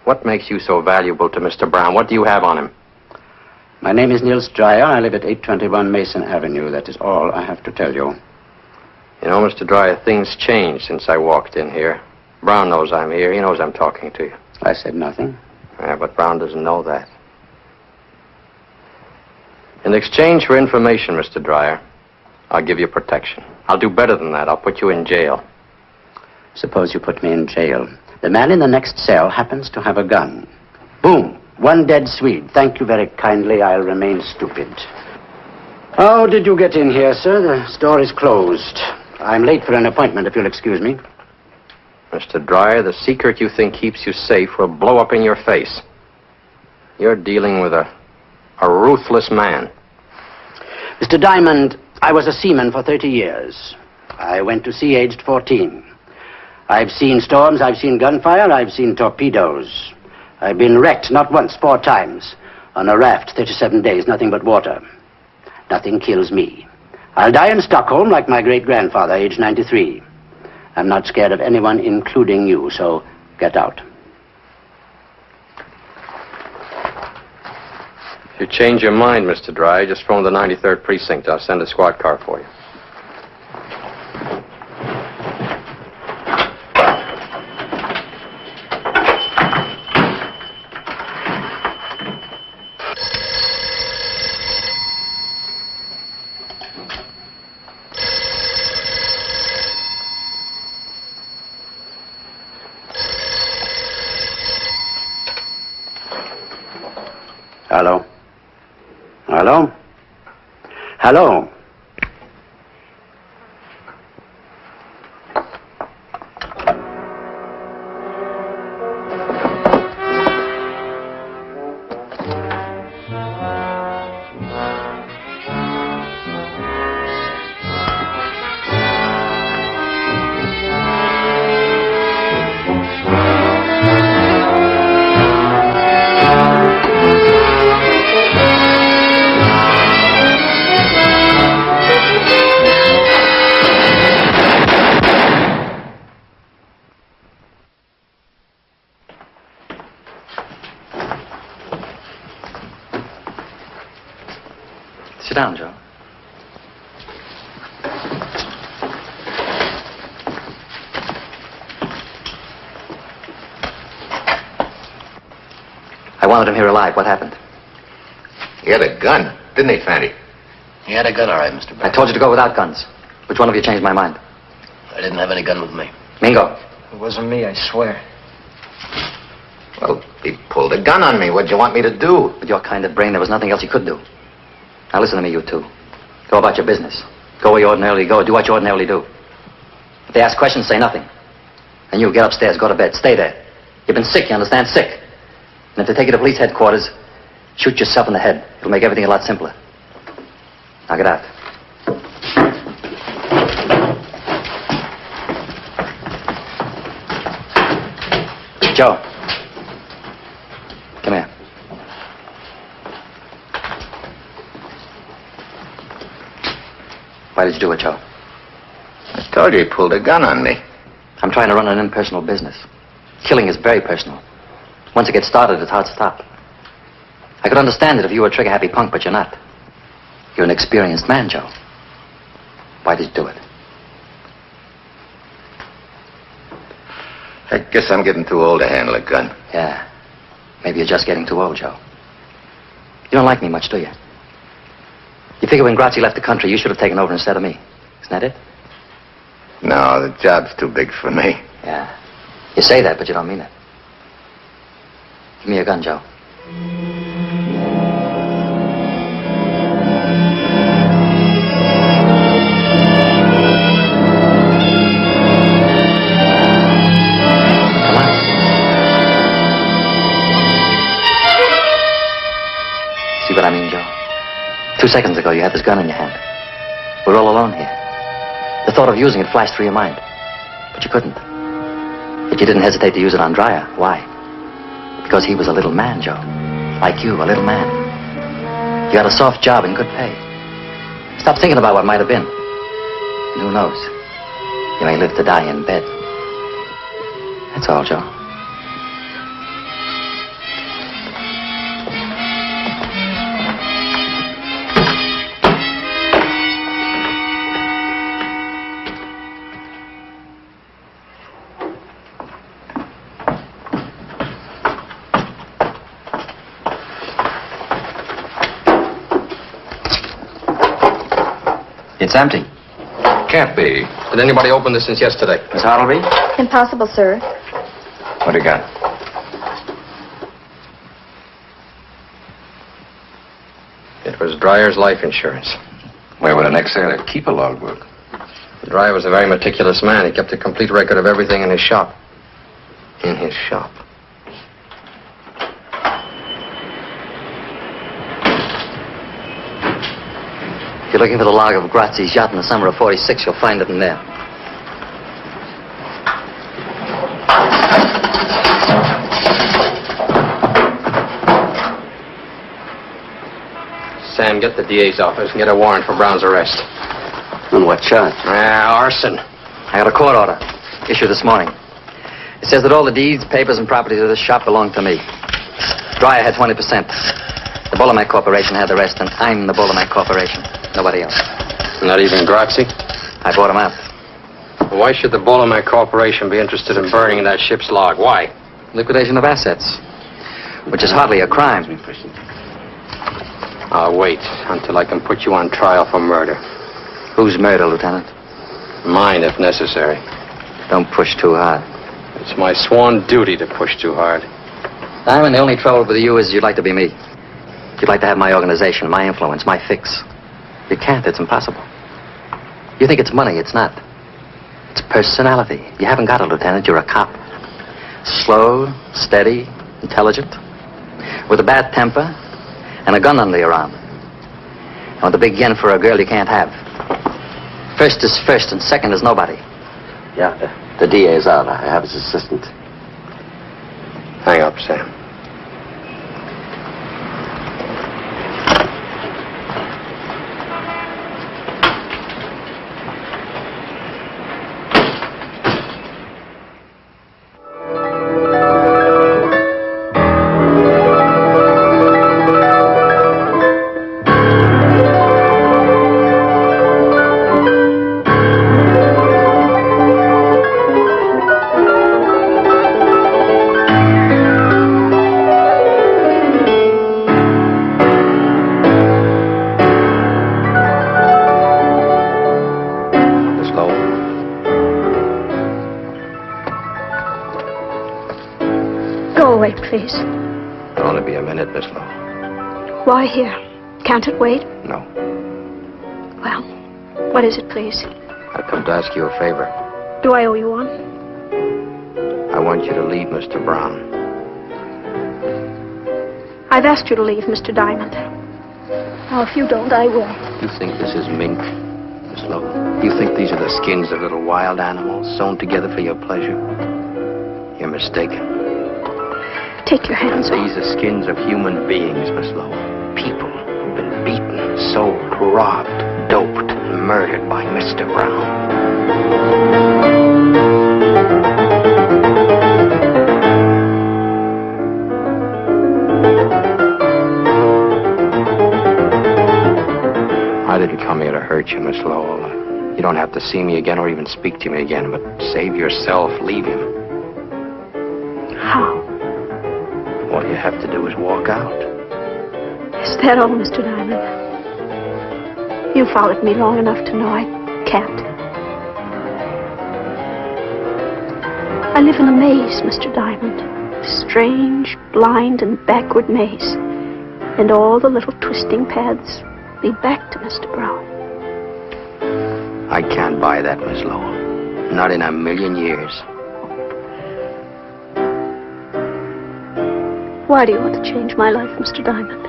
What makes you so valuable to Mr. Brown? What do you have on him? My name is Niels Dreyer. I live at 821 Mason Avenue. That is all I have to tell you. You know, Mr. Dreyer, things changed since I walked in here. Brown knows I'm here. He knows I'm talking to you. I said nothing. Yeah, but Brown doesn't know that. In exchange for information, Mr. Dreyer, I'll give you protection. I'll do better than that. I'll put you in jail. Suppose you put me in jail. The man in the next cell happens to have a gun. Boom. One dead Swede. Thank you very kindly. I'll remain stupid. How did you get in here, sir? The store is closed. I'm late for an appointment, if you'll excuse me. Mr. Dreyer, the secret you think keeps you safe will blow up in your face. You're dealing with a ruthless man. Mr. Diamond, I was a seaman for 30 years. I went to sea aged 14. I've seen storms, I've seen gunfire, I've seen torpedoes. I've been wrecked not once, 4 times. On a raft, 37 days, nothing but water. Nothing kills me. I'll die in Stockholm like my great-grandfather, age 93. I'm not scared of anyone, including you, so get out. If you change your mind, Mr. Dreyer, just phone the 93rd Precinct. I'll send a squad car for you. Hello? Hello? Hello? Sit down, Joe. I wanted him here alive. What happened? He had a gun, didn't he, Fanny? He had a gun, all right, Mr. Brown. I told you to go without guns. Which one of you changed my mind? I didn't have any gun with me. Mingo. It wasn't me, I swear. Well, he pulled a gun on me. What'd you want me to do? With your kind of brain, there was nothing else you could do. Now listen to me, you two. Go about your business. Go where you ordinarily go. Do what you ordinarily do. If they ask questions, say nothing. And you, get upstairs, go to bed. Stay there. You've been sick, you understand? Sick. And if they take you to police headquarters, shoot yourself in the head. It'll make everything a lot simpler. Now get out. Joe. Come here. Why did you do it, Joe? I told you he pulled a gun on me. I'm trying to run an impersonal business. Killing is very personal. Once it gets started, it's hard to stop. I could understand it if you were a trigger-happy punk, but you're not. You're an experienced man, Joe. Why did you do it? I guess I'm getting too old to handle a gun. Yeah. Maybe you're just getting too old, Joe. You don't like me much, do you? You figure when Grazzi left the country, you should have taken over instead of me. Isn't that it? No, the job's too big for me. Yeah. You say that, but you don't mean it. Give me your gun, Joe. Come on. See what I mean, Joe? 2 seconds ago, you had this gun in your hand. We're all alone here. The thought of using it flashed through your mind. But you couldn't. But you didn't hesitate to use it on Dreyer. Why? Because he was a little man, Joe. Like you, a little man. You had a soft job and good pay. Stop thinking about what might have been. And who knows? You may live to die in bed. That's all, Joe. It's empty. Can't be. Did anybody open this since yesterday? Miss Hartleby? Impossible, sir. What do you got? It was Dreyer's life insurance. Where would an ex-sailor keep a logbook? Dreyer was a very meticulous man. He kept a complete record of everything in his shop. In his shop. If you're looking for the log of Grazzi's yacht in the summer of '46, you'll find it in there. Sam, get the DA's office and get a warrant for Brown's arrest. On what charge? Arson. I got a court order issued this morning. It says that all the deeds, papers, and properties of this shop belong to me. Dreyer had 20%. The Bolomac Corporation had the rest, and I'm the Bolomac Corporation. Nobody else. Not even Grazzi? I bought him out. Why should the Bolomac Corporation be interested in burning that ship's log? Why? Liquidation of assets, which is hardly a crime. I'll wait until I can put you on trial for murder. Whose murder, Lieutenant? Mine, if necessary. Don't push too hard. It's my sworn duty to push too hard. Diamond, the only trouble with you is you'd like to be me. You'd like to have my organization, my influence, my fix. You can't. It's impossible. You think it's money. It's not. It's personality. You haven't got it, Lieutenant. You're a cop. Slow, steady, intelligent, with a bad temper, and a gun under your arm. And with a big yen for a girl you can't have. First is first, and second is nobody. Yeah, the DA is out. I have his assistant. Hang up, Sam. wait, please? It'll only be a minute, Miss Lowe. Why here? Can't it wait? No. Well, what is it, please? I've come to ask you a favor. Do I owe you one? I want you to leave Mr. Brown. I've asked you to leave, Mr. Diamond. Now, if you don't, I will. You think this is mink, Miss Lowe? You think these are the skins of little wild animals sewn together for your pleasure? You're mistaken. Take your hands off. These are skins of human beings, Miss Lowe. People who've been beaten, sold, robbed, doped, and murdered by Mr. Brown. I didn't come here to hurt you, Miss Lowell. You don't have to see me again or even speak to me again, but save yourself. Leave him. How? All you have to do is walk out. Is that all, Mr. Diamond? You followed me long enough to know I can't. I live in a maze, Mr. Diamond. A strange, blind, and backward maze. And all the little twisting paths lead back to Mr. Brown. I can't buy that, Miss Lowell. Not in a million years. Why do you want to change my life, Mr. Diamond?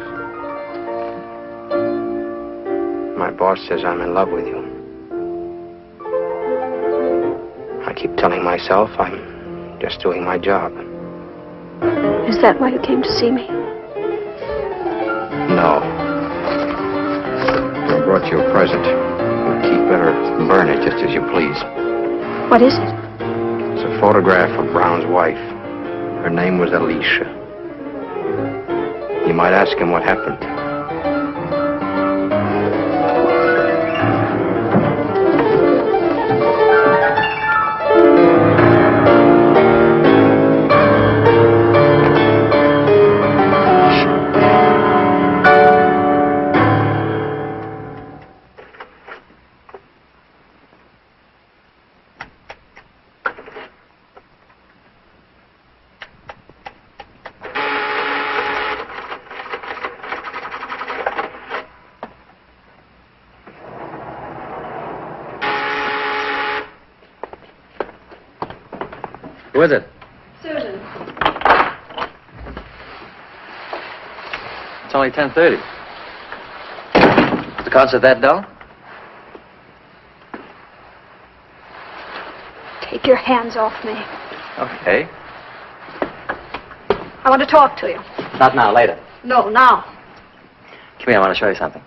My boss says I'm in love with you. I keep telling myself I'm just doing my job. Is that why you came to see me? No. I brought you a present. Keep it or burn it, just as you please. What is it? It's a photograph of Brown's wife. Her name was Alicia. You might ask him what happened. Who is it? Susan. It's only 10:30. Is the concert that dull? Take your hands off me. Okay. I want to talk to you. Not now, later. No, now. Come here, I want to show you something.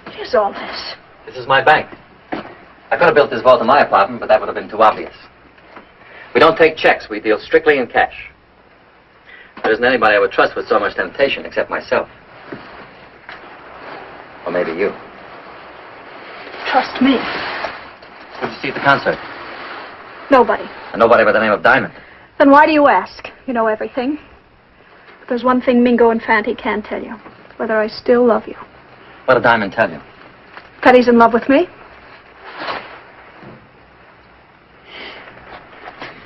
What is all this? This is my bank. I could have built this vault in my apartment, but that would have been too obvious. We don't take checks. We deal strictly in cash. There isn't anybody I would trust with so much temptation except myself. Or maybe you. Trust me. Who'd you see at the concert? Nobody. And nobody by the name of Diamond. Then why do you ask? You know everything. But there's one thing Mingo and Fanty can tell you. Whether I still love you. What did Diamond tell you? That he's in love with me.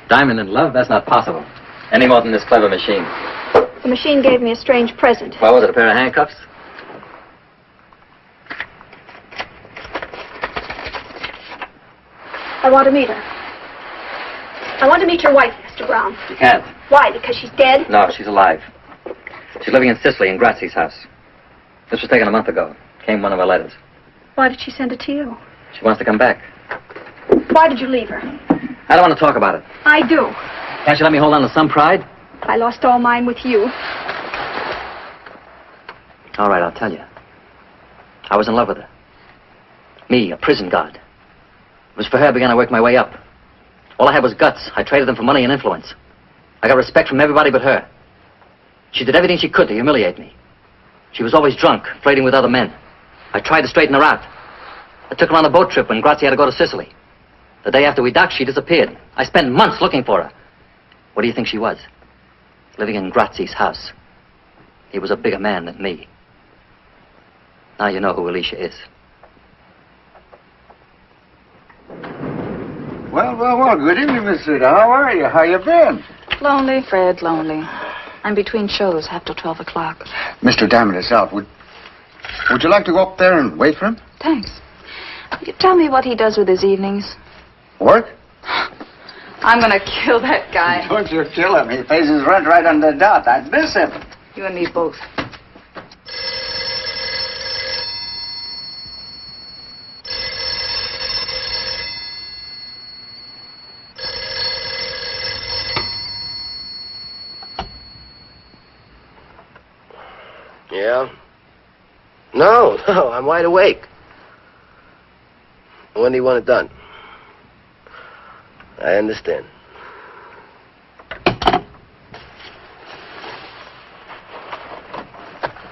Diamond in love? That's not possible. Any more than this clever machine. The machine gave me a strange present. What was it, a pair of handcuffs? I want to meet her. I want to meet your wife, Mr. Brown. You can't. Why? Because she's dead? No, she's alive. She's living in Sicily in Grazzi's house. This was taken a month ago. Came one of her letters. Why did she send it to you? She wants to come back. Why did you leave her? I don't want to talk about it. I do. Can't you let me hold on to some pride? I lost all mine with you. All right, I'll tell you. I was in love with her. Me, a prison guard. It was for her I began to work my way up. All I had was guts. I traded them for money and influence. I got respect from everybody but her. She did everything she could to humiliate me. She was always drunk, flirting with other men. I tried to straighten her out. I took her on a boat trip when Grazzi had to go to Sicily. The day after we docked, she disappeared. I spent months looking for her. What do you think she was? Living in Grazzi's house. He was a bigger man than me. Now you know who Alicia is. Well. Good evening, Miss Rita. How are you? How you been? Lonely, Fred, lonely. I'm between shows, half till 12 o'clock. Mr. Diamond is out. Would you like to go up there and wait for him? Thanks. You tell me what he does with his evenings. Work? I'm gonna kill that guy. Don't you kill him. He pays his rent right on the dot. I'd miss him. You and me both. Yeah? No, I'm wide awake. When do you want it done? I understand.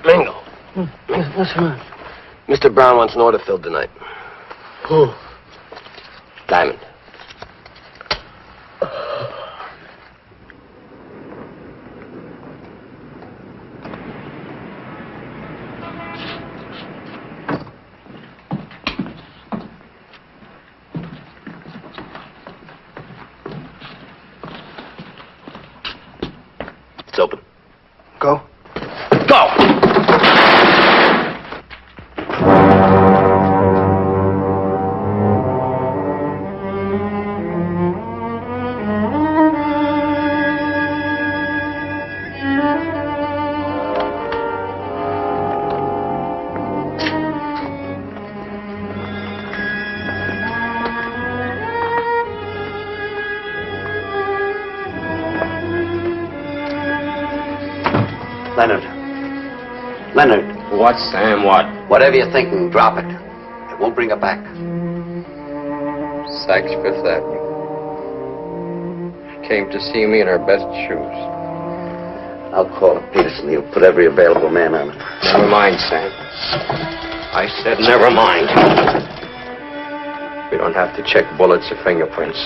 Mingo. What's wrong? Mr. Brown wants an order filled tonight. Who? Diamond. It's open. Go. Go! Leonard. What, Sam? What? Whatever you're thinking, drop it. It won't bring her back. Sykes Fifth Avenue. She came to see me in her best shoes. I'll call up Peterson. He'll put every available man on it. Never mind, Sam. I said never mind. We don't have to check bullets or fingerprints.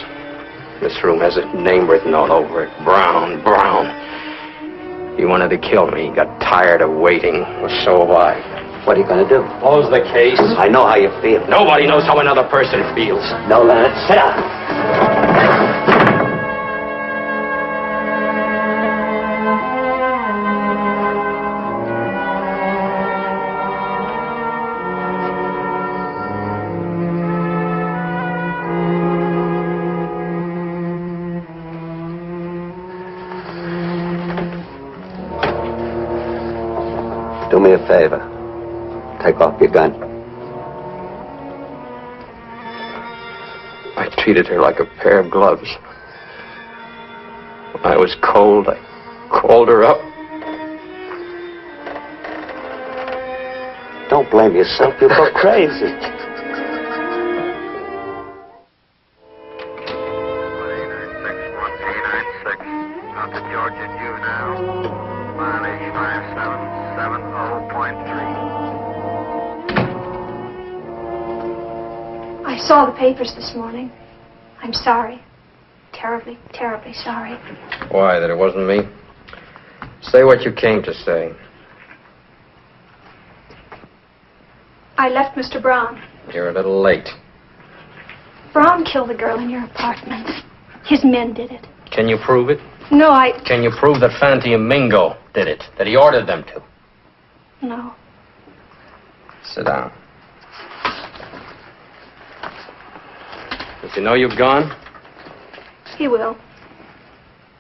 This room has a name written all over it. Brown, Brown. He wanted to kill me. He got tired of waiting. Well, so have I. What are you going to do? Close the case. I know how you feel. Nobody knows how another person feels. No, Leonard, sit down. Do me a favor. Take off your gun. I treated her like a pair of gloves. When I was cold, I called her up. Don't blame yourself. You'll go crazy. I saw the papers this morning. I'm sorry. Terribly, terribly sorry. Why, that it wasn't me? Say what you came to say. I left Mr. Brown. You're a little late. Brown killed a girl in your apartment. His men did it. Can you prove it? No, Can you prove that Fanti and Mingo did it? That he ordered them to? No. Sit down. Does he know you've gone? He will.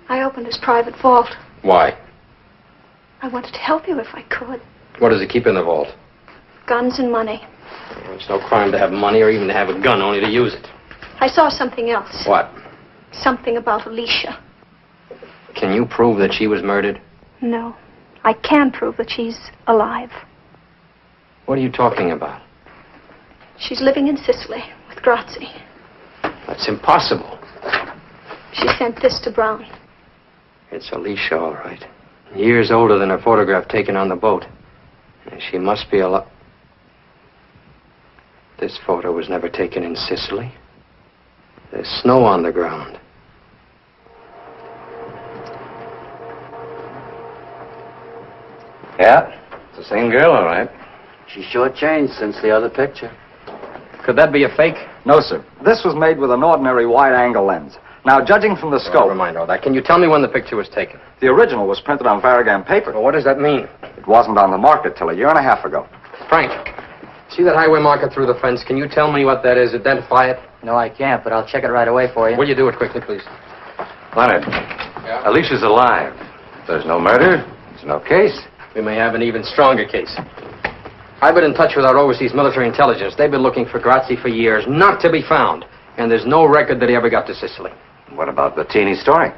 I opened his private vault. Why? I wanted to help you if I could. What does he keep in the vault? Guns and money. It's no crime to have money or even to have a gun, only to use it. I saw something else. What? Something about Alicia. Can you prove that she was murdered? No. I can prove that she's alive. What are you talking about? She's living in Sicily with Grazzi. That's impossible. She sent this to Brown. It's Alicia, all right. Years older than her photograph taken on the boat. And she must be alive. This photo was never taken in Sicily. There's snow on the ground. Yeah, it's the same girl, all right. She sure changed since the other picture. Could that be a fake? No, sir. This was made with an ordinary wide-angle lens. Now, judging from the scope... Never mind all that. Can you tell me when the picture was taken? The original was printed on Varigam paper. Well, what does that mean? It wasn't on the market till a year and a half ago. Frank, see that highway marker through the fence? Can you tell me what that is? Identify it? No, I can't, but I'll check it right away for you. Will you do it quickly, please? Leonard, Alicia's alive. If there's no murder, there's no case. We may have an even stronger case. I've been in touch with our overseas military intelligence. They've been looking for Grazzi for years, not to be found. And there's no record that he ever got to Sicily. What about Bettini's story?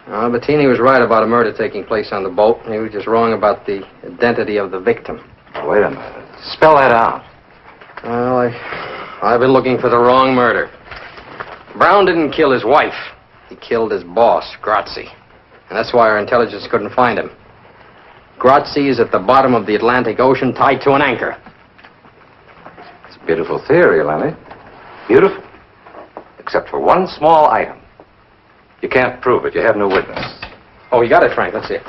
Bettini was right about a murder taking place on the boat. He was just wrong about the identity of the victim. Wait a minute. Spell that out. Well, I've been looking for the wrong murder. Brown didn't kill his wife. He killed his boss, Grazzi. And that's why our intelligence couldn't find him. Grazzi is at the bottom of the Atlantic Ocean, tied to an anchor. It's a beautiful theory, Lenny. Beautiful. Except for one small item. You can't prove it. You have no witness. Oh, you got it, Frank. Let's see it.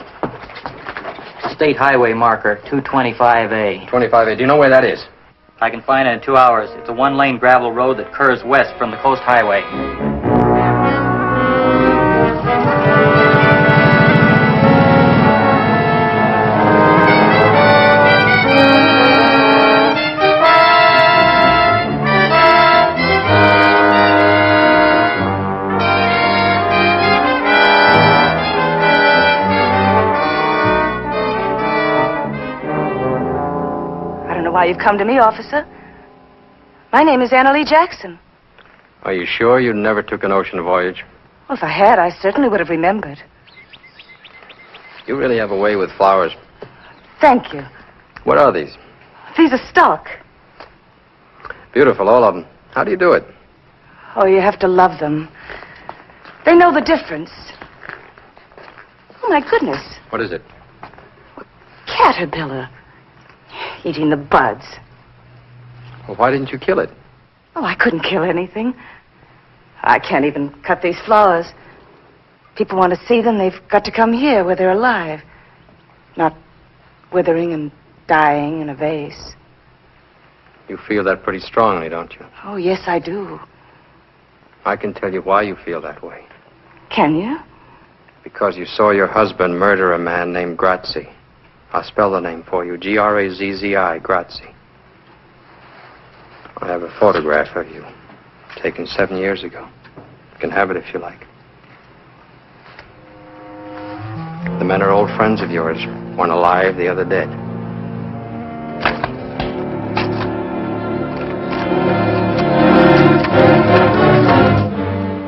State highway marker, 225A. 25A. Do you know where that is? I can find it in 2 hours. It's a one-lane gravel road that curves west from the coast highway. Why you've come to me, officer. My name is Anna Lee Jackson. Are you sure you never took an ocean voyage? Well, if I had, I certainly would have remembered. You really have a way with flowers. Thank you. What are these? These are stock. Beautiful, all of them. How do you do it? Oh, you have to love them. They know the difference. Oh, my goodness. What is it? Caterpillar. Eating the buds. Well, why didn't you kill it? Oh, I couldn't kill anything. I can't even cut these flowers. People want to see them, they've got to come here where they're alive. Not withering and dying in a vase. You feel that pretty strongly, don't you? Oh, yes, I do. I can tell you why you feel that way. Can you? Because you saw your husband murder a man named Grazzi. I'll spell the name for you. Grazzi, Grazzi. I have a photograph of you, taken 7 years ago. You can have it if you like. The men are old friends of yours. One alive, the other dead.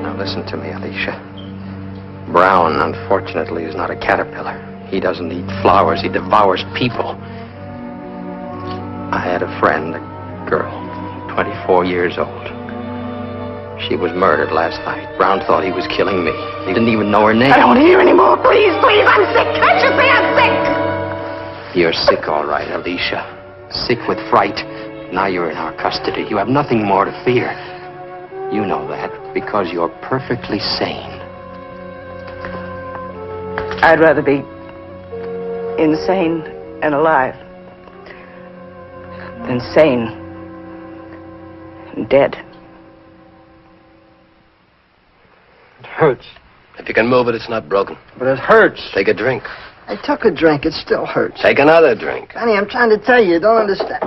Now listen to me, Alicia. Brown, unfortunately, is not a caterpillar. He doesn't eat flowers. He devours people. I had a friend, a girl, 24 years old. She was murdered last night. Brown thought he was killing me. He didn't even know her name. I don't want to hear anymore. Please, please, I'm sick. Can't you see I'm sick? You're sick, all right, Alicia. Sick with fright. Now you're in our custody. You have nothing more to fear. You know that because you're perfectly sane. I'd rather be insane and alive than sane and dead. It hurts. If you can move it, it's not broken. But it hurts. Take a drink. I took a drink. It still hurts. Take another drink. Honey, I'm trying to tell you. You don't understand.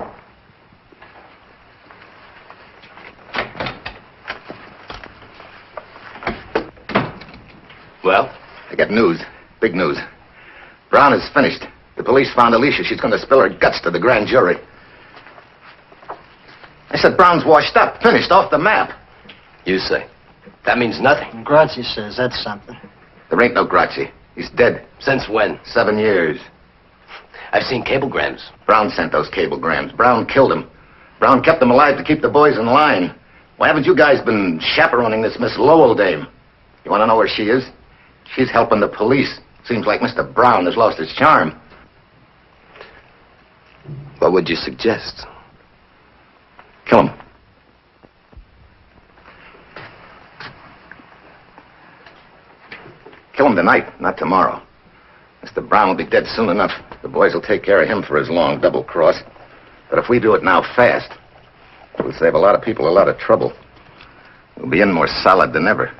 Well? I got news. Big news. Brown is finished. The police found Alicia. She's going to spill her guts to the grand jury. I said Brown's washed up, finished, off the map. You say. That means nothing. Grazzi says that's something. There ain't no Grazzi. He's dead. Since when? 7 years. I've seen cablegrams. Brown sent those cablegrams. Brown killed him. Brown kept them alive to keep the boys in line. Why haven't you guys been chaperoning this Miss Lowell dame? You want to know where she is? She's helping the police. Seems like Mr. Brown has lost his charm. What would you suggest? Kill him. Kill him tonight, not tomorrow. Mr. Brown will be dead soon enough. The boys will take care of him for his long double cross. But if we do it now fast, we'll save a lot of people a lot of trouble. We'll be in more solid than ever.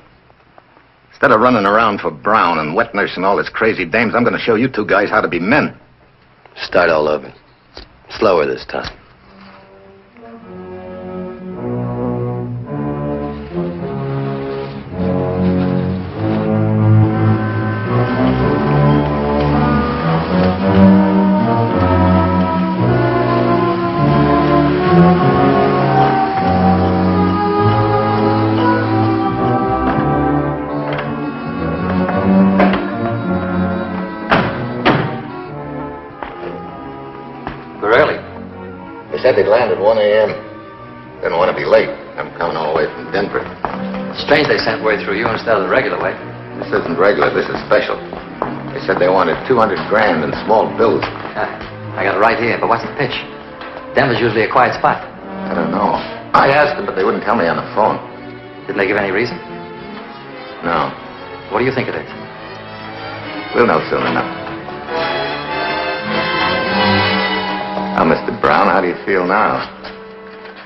Instead of running around for Brown and wet nurse and all his crazy dames, I'm going to show you two guys how to be men. Start all over. Slower this time. They said they'd land at 1 a.m. Didn't want to be late. I'm coming all the way from Denver. Strange they sent word through you instead of the regular way. This isn't regular. This is special. They said they wanted 200 grand in small bills. I got it right here, but what's the pitch? Denver's usually a quiet spot. I don't know. I asked them, but they wouldn't tell me on the phone. Didn't they give any reason? No. What do you think it is? We'll know soon enough. Now, Mr. Brown, how do you feel now?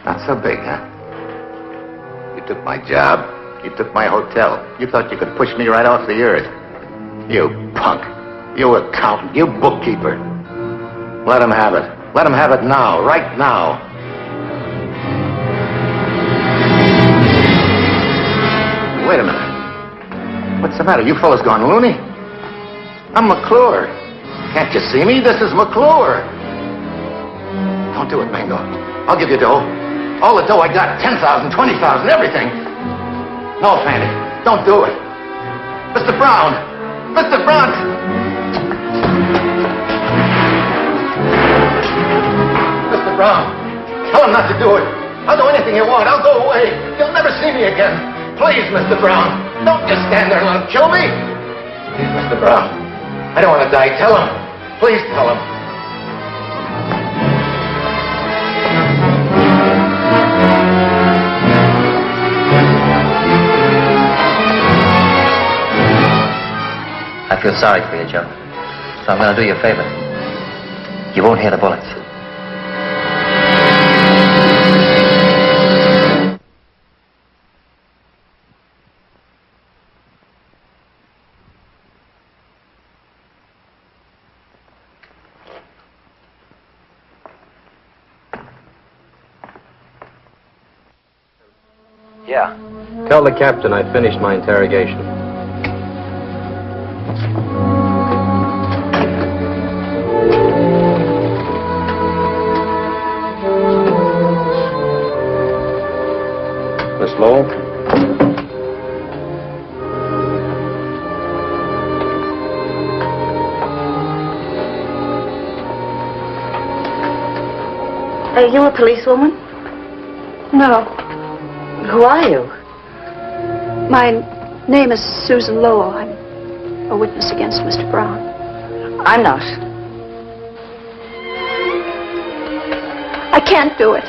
Not so big, huh? You took my job. You took my hotel. You thought you could push me right off the earth. You punk. You accountant. You bookkeeper. Let him have it. Let him have it now. Right now. Wait a minute. What's the matter? You fellas gone loony? I'm McClure. Can't you see me? This is McClure. Don't do it, Mango. I'll give you dough. All the dough I got, 10,000, 20,000, everything. No, Fanny, don't do it. Mr. Brown! Mr. Brown! Mr. Brown, tell him not to do it. I'll do anything you want. I'll go away. You'll never see me again. Please, Mr. Brown, don't just stand there and let him kill me. Please, Mr. Brown, I don't want to die. Tell him. Please tell him. I feel sorry for you, Joe. So I'm going to do you a favor. You won't hear the bullets. Yeah. Tell the captain I finished my interrogation. Miss Lowell? Are you a policewoman? No. Who are you? My name is Susan Lowell. I'm a witness against Mr. Brown. I'm not. I can't do it.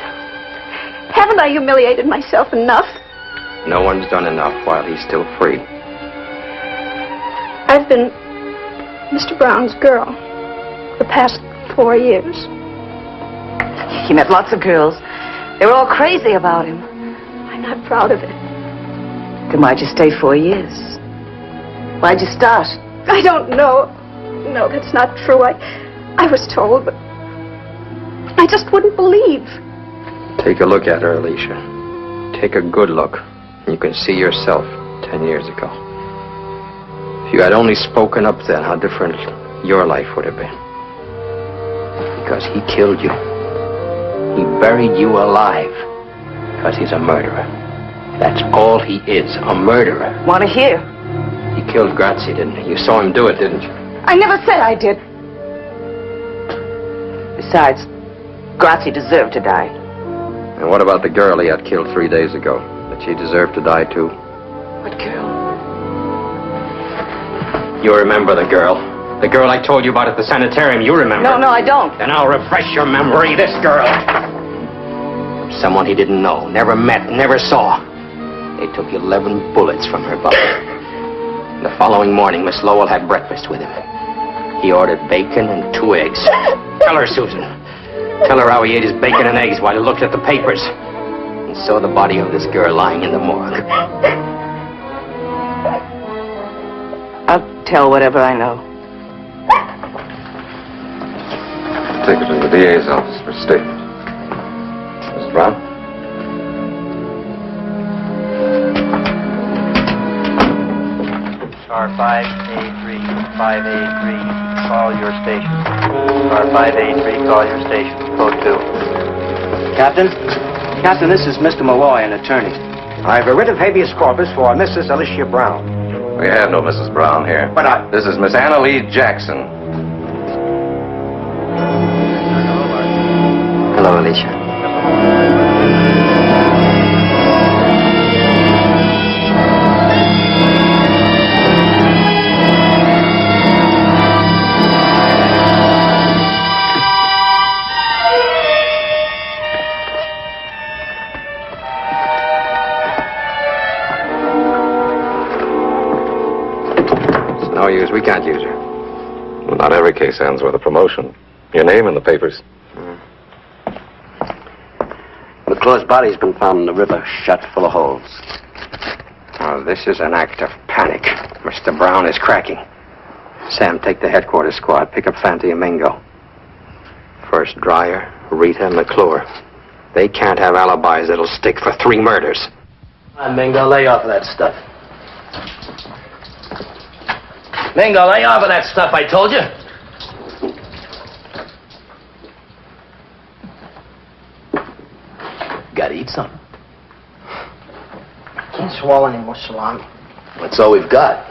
Haven't I humiliated myself enough? No one's done enough while he's still free. I've been Mr. Brown's girl the past 4 years. He met lots of girls. They were all crazy about him. I'm not proud of it. Then why'd you stay 4 years? Why'd you start? I don't know. No, that's not true. I was told, but I just wouldn't believe. Take a look at her, Alicia. Take a good look, and you can see yourself 10 years ago. If you had only spoken up then, how different your life would have been. Because he killed you. He buried you alive. Because he's a murderer. That's all he is, a murderer. Want to hear? He killed Grazzi, didn't he? You saw him do it, didn't you? I never said I did. Besides, Grazzi deserved to die. And what about the girl he had killed 3 days ago? Did she deserve to die, too? What girl? You remember the girl. The girl I told you about at the sanitarium, you remember. No, I don't. Then I'll refresh your memory. This girl. Someone he didn't know, never met, never saw. They took 11 bullets from her body. The following morning, Miss Lowell had breakfast with him. He ordered bacon and 2 eggs. Tell her, Susan. Tell her how he ate his bacon and eggs while he looked at the papers and saw the body of this girl lying in the morgue. I'll tell whatever I know. Take her to the DA's office for statement. Mrs. Brown? Car 5A3, 5A3, call your station. Car 5A3, call your station. Code 2. Captain? Captain, this is Mr. Malloy, an attorney. I have a writ of habeas corpus for Mrs. Alicia Brown. We have no Mrs. Brown here. But This is Miss Anna Lee Jackson. Hello, Alicia. No use. We can't use her. Well, not every case ends with a promotion. Your name in the papers. McClure's body's been found in the river, shot full of holes. Oh, this is an act of panic. Mr. Brown is cracking. Sam, take the headquarters squad. Pick up Fanti and Mingo. First Dreyer, Rita, McClure. They can't have alibis that'll stick for 3 murders. Come on, Mingo, lay off of that stuff. Mingo, lay off of that stuff, I told you. Gotta eat something. Can't swallow any more salami. That's all we've got.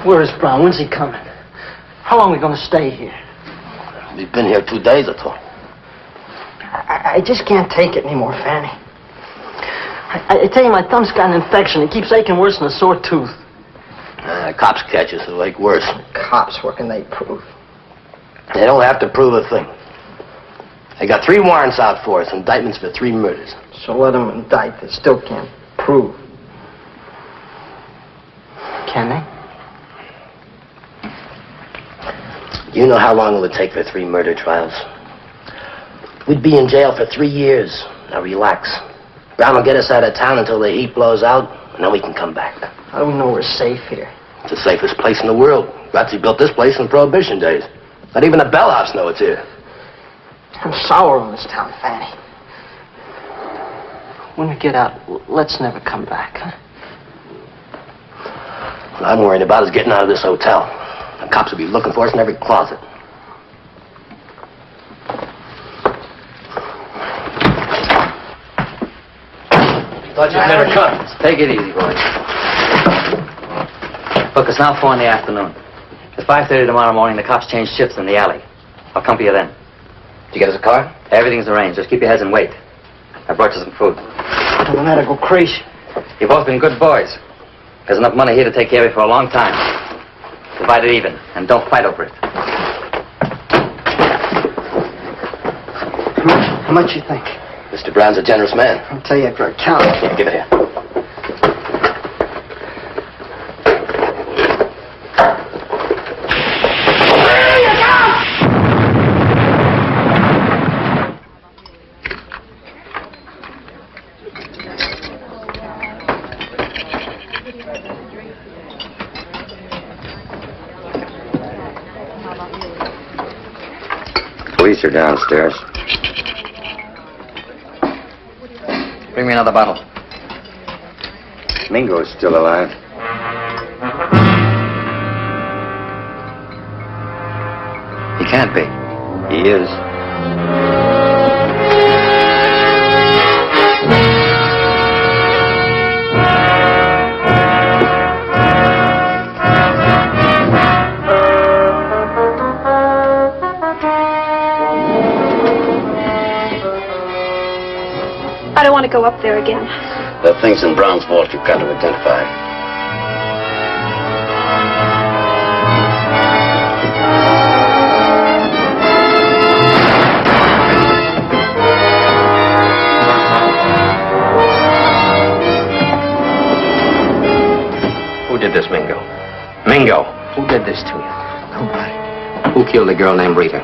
Where is Brown? When's he coming? How long are we going to stay here? We've been here 2 days or so. I just can't take it anymore, Fanny. I tell you, my thumb's got an infection. It keeps aching worse than a sore tooth. Cops catch us, it'll ache worse. Cops, what can they prove? They don't have to prove a thing. They got 3 warrants out for us, indictments for 3 murders. So let them indict. They still can't prove. Can they? You know how long it would take for 3 murder trials? We'd be in jail for 3 years. Now relax. Brown will get us out of town until the heat blows out, and then we can come back. How do we know we're safe here? It's the safest place in the world. Grazzi built this place in Prohibition days. Not even the bellhops know it's here. I'm sour on this town, Fanny. When we get out, let's never come back, huh? What I'm worried about is getting out of this hotel. The cops will be looking for us in every closet. Thought you'd never come. Take it easy, boys. Look, it's now 4 in the afternoon. It's 5:30 tomorrow morning. The cops change shifts in the alley. I'll come for you then. Did you get us a car? Everything's arranged. Just keep your heads and wait. I brought you some food. Don't let her go crazy. You've both been good boys. There's enough money here to take care of you for a long time. Divide it even, and don't fight over it. How much you think? Mr. Brown's a generous man. I'll tell you after I count. Here, give it here. Police are downstairs. Bring me another bottle. Mingo's still alive. He can't be. He is. I don't want to go up there again. There are things in Brown's vault you've got to identify. Who did this, Mingo? Mingo! Who did this to you? Nobody. Who killed a girl named Rita?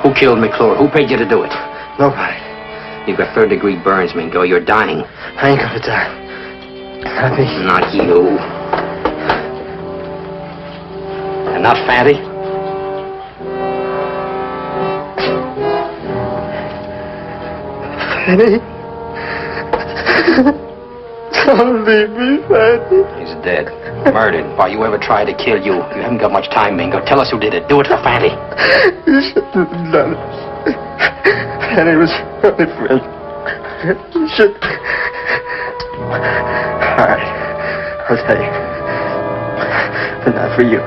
Who killed McClure? Who paid you to do it? Nobody. You've got third-degree burns, Mingo. You're dying. I ain't gonna die. Not me. Not you. And not Fatty? Fanny. Don't leave me, Fanny. He's dead. Murdered. Why, you ever tried to kill you? You haven't got much time, Mingo. Tell us who did it. Do it for Fatty. You shouldn't have done it. Fanny was my only friend. You should. All right. I'll tell you. But not for you.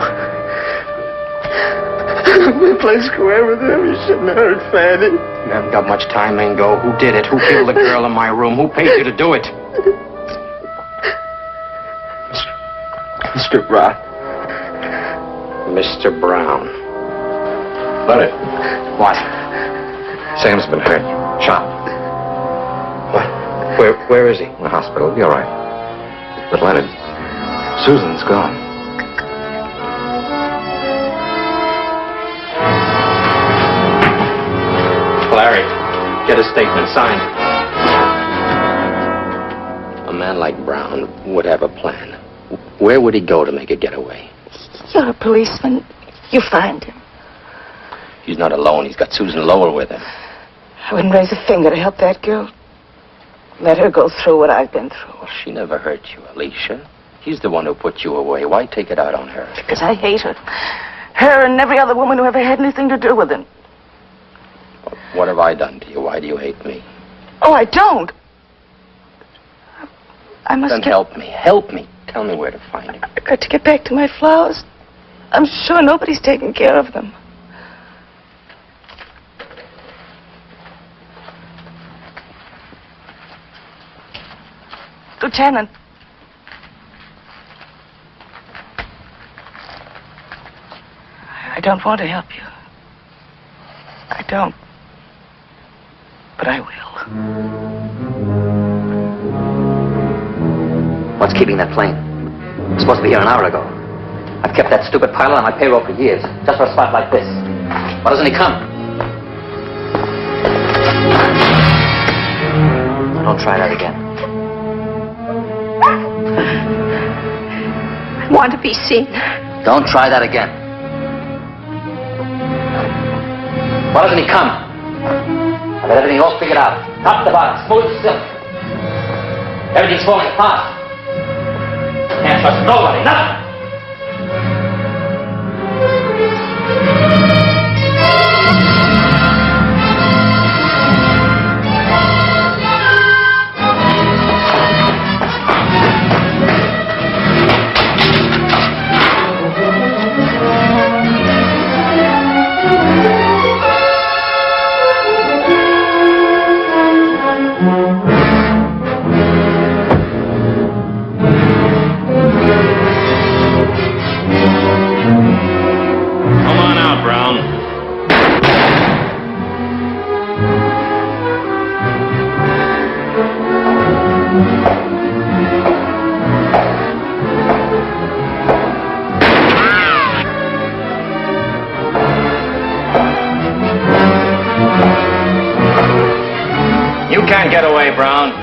We play square with him. You shouldn't have hurt Fanny. You haven't got much time, Mingo. Who did it? Who killed the girl in my room? Who paid you to do it? Mr. Brown. Mr. Brown. Leonard. What? Sam's been hurt. Shot. What? Where is he? In the hospital. He'll be all right. But Leonard, Susan's gone. Larry, get a statement signed. A man like Brown would have a plan. Where would he go to make a getaway? You're a policeman. You find him. He's not alone. He's got Susan Lowell with him. I wouldn't raise a finger to help that girl. Let her go through what I've been through. Well, she never hurt you, Alicia. He's the one who put you away. Why take it out on her? Because I hate her. Her and every other woman who ever had anything to do with him. What have I done to you? Why do you hate me? Oh, I don't. I must Then help me. Help me. Tell me where to find him. I've got to get back to my flowers. I'm sure nobody's taking care of them. Lieutenant. I don't want to help you. I don't. But I will. What's keeping that plane? It was supposed to be here an hour ago. I've kept that stupid pilot on my payroll for years, just for a spot like this. Why doesn't he come? Don't try that again. I want to be seen. Don't try that again. Why doesn't he come? I've got everything all figured out. Top to bottom, smooth as silk. Everything's falling apart. Can't trust nobody, nothing. Get away, Brown.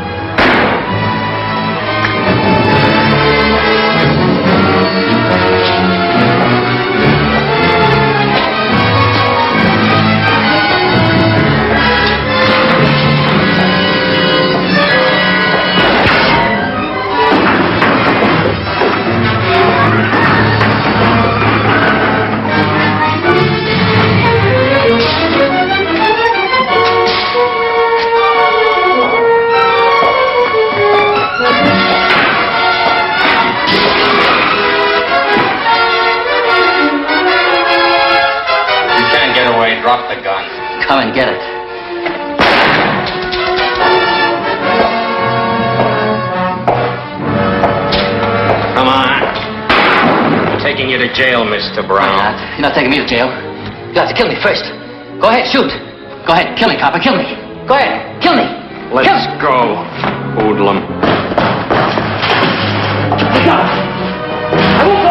Drop the gun. Come and get it. Come on. I'm taking you to jail, Mr. Brown. You're not taking me to jail. You have to kill me first. Go ahead, shoot. Go ahead, kill me, copper, kill me. Go ahead, kill me. Let's go, hoodlum. I won't